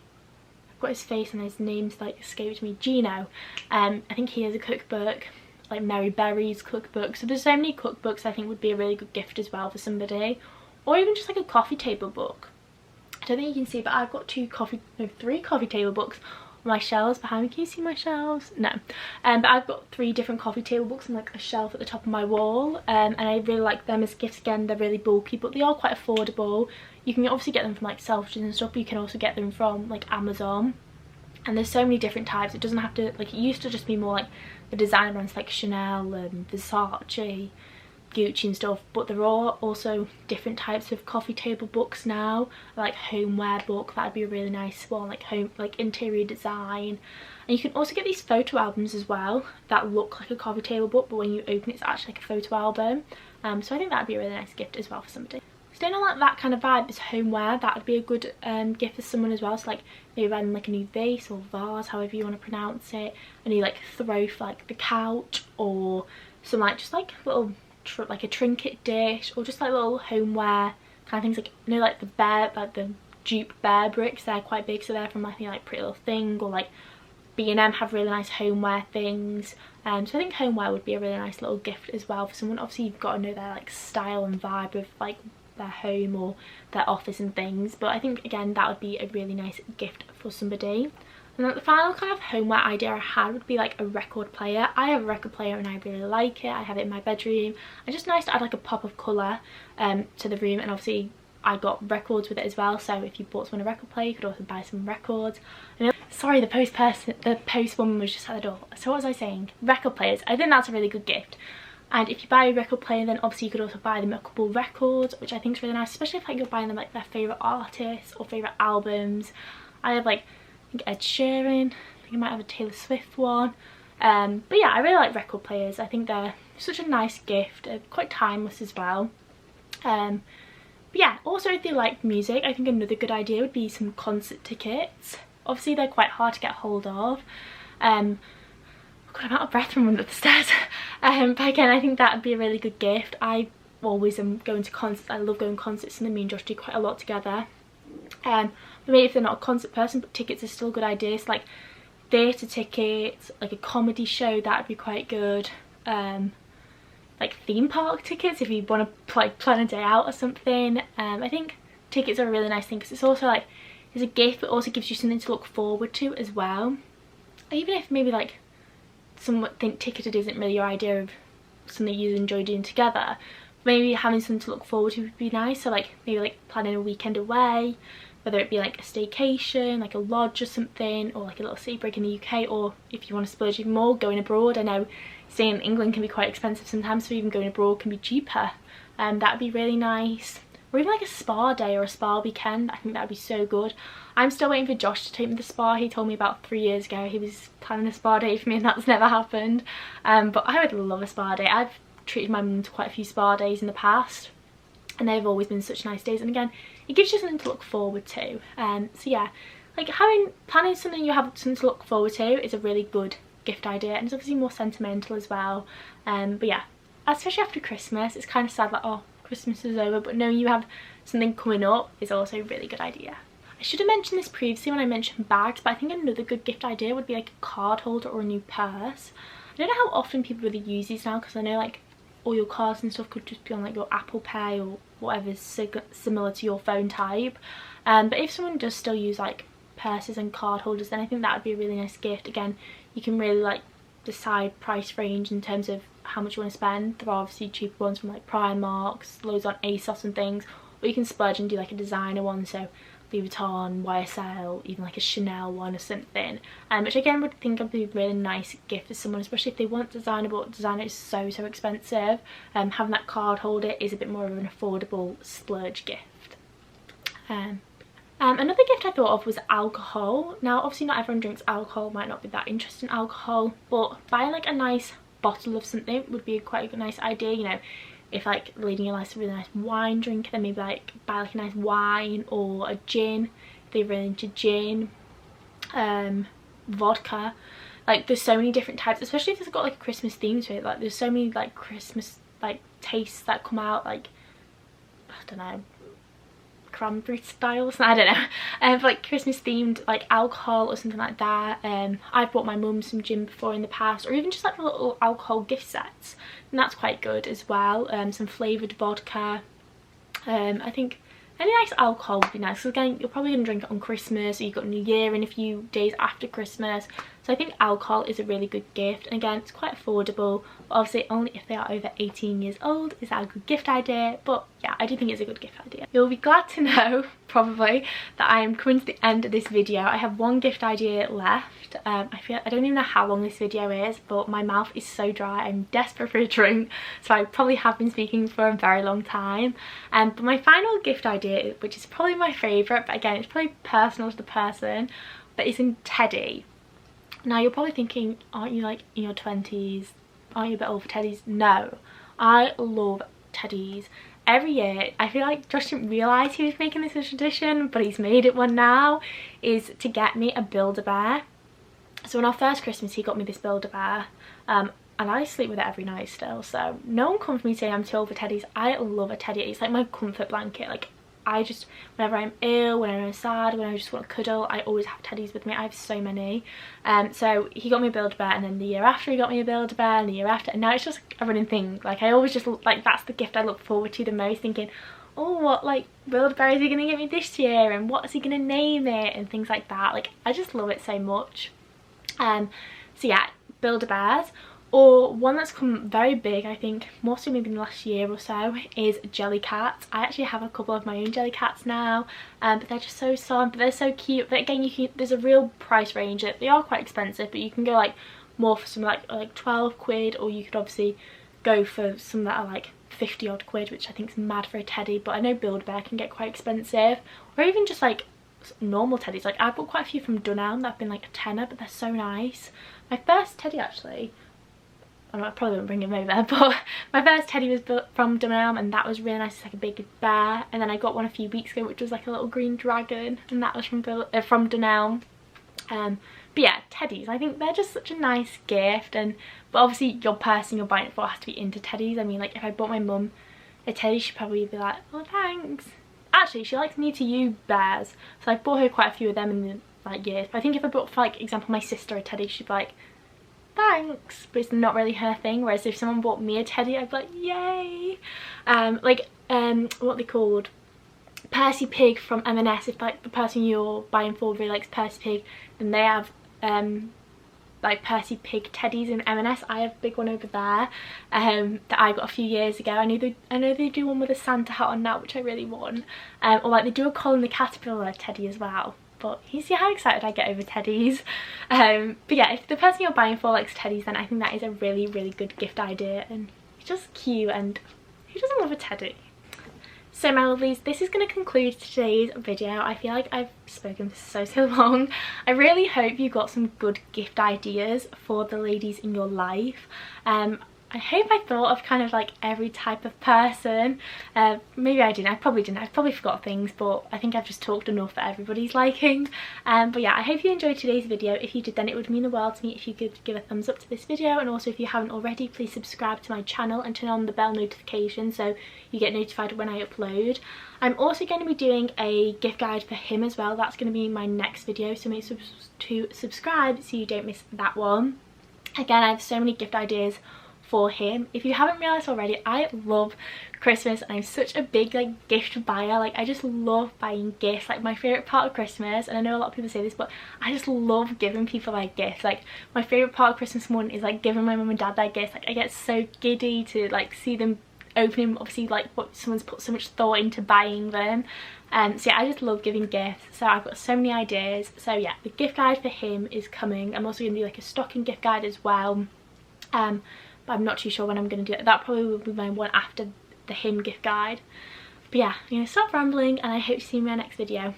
Speaker 1: I've got his face and his name's like escaped me. Gino. I think he has a cookbook, like Mary Berry's cookbook. So there's so many cookbooks I think would be a really good gift as well for somebody, or even just like a coffee table book. I don't think you can see, but I've got 3 coffee table books on my shelves behind me. Can you see my shelves? No. But I've got 3 different coffee table books on like a shelf at the top of my wall, and I really like them as gifts. Again, they're really bulky, but they are quite affordable. You can obviously get them from like Selfridges and stuff, but you can also get them from like Amazon. And there's so many different types. It doesn't have to, like, it used to just be more like the designer brands like Chanel and Versace, Gucci and stuff, but there are also different types of coffee table books now, like homeware book. That'd be a really nice one, like home, like interior design. And you can also get these photo albums as well that look like a coffee table book, but when you open it, it's actually like a photo album. So I think that'd be a really nice gift as well for somebody. Staying on like that kind of vibe is homeware. That would be a good gift for someone as well. So like maybe buy them like a new vase or vase, however you want to pronounce it, a new like throw for like the couch, or some like just like little like a trinket dish, or just like little homeware kind of things, like, you know, like the bear, like the dupe bear bricks. They're quite big, so they're from, I think, like Pretty Little Thing, or like B&M have really nice homeware things. So I think homeware would be a really nice little gift as well for someone. Obviously you've got to know their like style and vibe of like their home or their office and things, but I think again that would be a really nice gift for somebody. And then the final kind of homeware idea I had would be like a record player. I have a record player and I really like it. I have it in my bedroom. It's just nice to add like a pop of colour to the room, and obviously I got records with it as well, so if you bought someone a record player, you could also buy some records. Sorry, the postwoman was just at the door. So what was I saying? Record players. I think that's a really good gift. And if you buy a record player, then obviously you could also buy them a couple records, which I think is really nice, especially if like you're buying them like their favourite artists or favourite albums. I have like, I think Ed Sheeran, I think I might have a Taylor Swift one. But yeah, I really like record players. I think they're such a nice gift, quite timeless as well. But yeah, also if you like music, I think another good idea would be some concert tickets. Obviously they're quite hard to get hold of. God, I'm out of breath from under the stairs. But again, I think that would be a really good gift. I always am going to concerts. I love going to concerts, and me and Josh do quite a lot together. But maybe if they're not a concert person, but tickets are still a good idea. So like theatre tickets, like a comedy show, that would be quite good. Like theme park tickets if you want to like plan a day out or something. I think tickets are a really nice thing because it's also like, it's a gift, but also gives you something to look forward to as well. Even if maybe like some think ticketed isn't really your idea of something you enjoy doing together, maybe having something to look forward to would be nice. So like maybe like planning a weekend away, whether it be like a staycation, like a lodge or something, or like a little city break in the UK, or if you want to splurge even more, going abroad. I know staying in England can be quite expensive sometimes, so even going abroad can be cheaper. That would be really nice. Or even like a spa day or a spa weekend. I think that would be so good. I'm still waiting for Josh to take me to the spa. He told me about 3 years ago he was planning a spa day for me, and that's never happened. But I would love a spa day. I've treated my mum to quite a few spa days in the past, and they've always been such nice days. And again, it gives you something to look forward to. So yeah, like planning something you have something to look forward to is a really good gift idea, and it's obviously more sentimental as well. But yeah, especially after Christmas, it's kind of sad like, oh, Christmas is over, but knowing you have something coming up is also a really good idea. I should have mentioned this previously when I mentioned bags, but I think another good gift idea would be like a card holder or a new purse. I don't know how often people really use these now, because I know like all your cards and stuff could just be on like your Apple Pay or whatever's similar to your phone type. But if someone does still use like purses and card holders, then I think that would be a really nice gift. Again, you can really like decide price range in terms of how much you want to spend. There are obviously cheaper ones from like Primark, loads on ASOS and things, or you can splurge and do like a designer one, so Louis Vuitton, YSL, even like a Chanel one or something, which again would think would be a really nice gift for someone, especially if they want designer, but designer is so expensive. Having that card holder is a bit more of an affordable splurge gift. Another gift I thought of was alcohol. Now obviously not everyone drinks alcohol, might not be that interested in alcohol, but buying like a nice bottle of something would be quite a nice idea. You know, if like the lady in your life's a really nice wine drinker, then maybe like buy like a nice wine or a gin if they're really into gin, vodka. Like there's so many different types, especially if it's got like a Christmas theme to it. Like there's so many like Christmas like tastes that come out, like I don't know, cranberry styles, I don't know, like Christmas themed like alcohol or something like that. I've bought my mum some gin before in the past, or even just like the little alcohol gift sets, and that's quite good as well. Some flavoured vodka. I think any nice alcohol would be nice, because again you're probably going to drink it on Christmas, or you've got New Year in a few days after Christmas, so I think alcohol is a really good gift. And again, it's quite affordable, but obviously only if they are over 18 years old is that a good gift idea. But yeah, I do think it's a good gift idea. You'll be glad to know probably that I am coming to the end of this video. I have one gift idea left. I don't even know how long this video is, but my mouth is so dry, I'm desperate for a drink, so I probably have been speaking for a very long time. But my final gift idea, which is probably my favourite, but again it's probably personal to the person, but it's in teddy. Now you're probably thinking, aren't you like in your 20s, aren't you a bit old for teddies? No, I love teddies. Every year, I feel like Josh didn't realise he was making this a tradition, but he's made it one now, is to get me a Build-A-Bear. So on our first Christmas he got me this Build-A-Bear, and I sleep with it every night still, so no one come for me saying I'm too old for teddies. I love a teddy. It's like my comfort blanket. Like I just, whenever I'm ill, whenever I'm sad, when I just want to cuddle, I always have teddies with me. I have so many. So he got me a Build-A-Bear, and then the year after he got me a Build-A-Bear, and the year after, and now it's just a running thing. Like I always just, like that's the gift I look forward to the most, thinking, oh, what like Build-A-Bear is he going to get me this year, and what is he going to name it, and things like that. Like I just love it so much. So yeah, Build-A-Bears. Or one that's come very big, I think, more so maybe in the last year or so, is Jellycats. I actually have a couple of my own Jellycats now, but they're just so soft, but they're so cute. But again, there's a real price range. They are quite expensive, but you can go like more for some like 12 quid, or you could obviously go for some that are like 50 odd quid, which I think is mad for a teddy. But I know Build-A-Bear can get quite expensive, or even just like normal teddies. Like I've bought quite a few from Dunelm that have been like a tenner, but they're so nice. My first teddy actually, I probably won't bring him over, but my first teddy was built from Dunelm, and that was really nice. It's like a big bear. And then I got one a few weeks ago which was like a little green dragon, and that was from Dunelm. But yeah, teddies, I think they're just such a nice gift. And but obviously your person you're buying it for has to be into teddies. I mean, like if I bought my mum a teddy, she'd probably be like, oh thanks. Actually, she likes me to you bears, so I bought her quite a few of them in the like years. But I think if I bought, for like example, my sister a teddy, she'd be like, thanks, but it's not really her thing. Whereas if someone bought me a teddy, I'd be like, yay. What they called, Percy Pig from M&S. If like the person you're buying for really likes Percy Pig, then they have like Percy Pig teddies in M&S. I have a big one over there that I got a few years ago. I know they do one with a Santa hat on now, which I really want. Or like they do a Colin the Caterpillar teddy as well. But you see how excited I get over teddies. But yeah, if the person you're buying for likes teddies, then I think that is a really good gift idea, and it's just cute, and who doesn't love a teddy? So my lovelies, this is going to conclude today's video. I feel like I've spoken for so long. I really hope you got some good gift ideas for the ladies in your life. I hope I thought of kind of like every type of person. Maybe I didn't, I probably didn't, I probably forgot things, but I think I've just talked enough for everybody's liking. But yeah, I hope you enjoyed today's video. If you did, then it would mean the world to me if you could give a thumbs up to this video, and also if you haven't already, please subscribe to my channel and turn on the bell notification so you get notified when I upload. I'm also going to be doing a gift guide for him as well. That's going to be my next video, so make sure to subscribe so you don't miss that one. Again, I have so many gift ideas for him. If you haven't realised already, I love Christmas and I'm such a big like gift buyer. Like I just love buying gifts. Like my favourite part of Christmas, and I know a lot of people say this, but I just love giving people like gifts. Like my favourite part of Christmas morning is like giving my mum and dad their gifts. Like I get so giddy to like see them opening, obviously like what someone's put so much thought into buying them. So yeah, I just love giving gifts, so I've got so many ideas. So yeah, the gift guide for him is coming. I'm also going to do like a stocking gift guide as well, but I'm not too sure when I'm going to do it. That probably will be my one after the him gift guide. But yeah, I'm going to stop rambling and I hope to see you in my next video.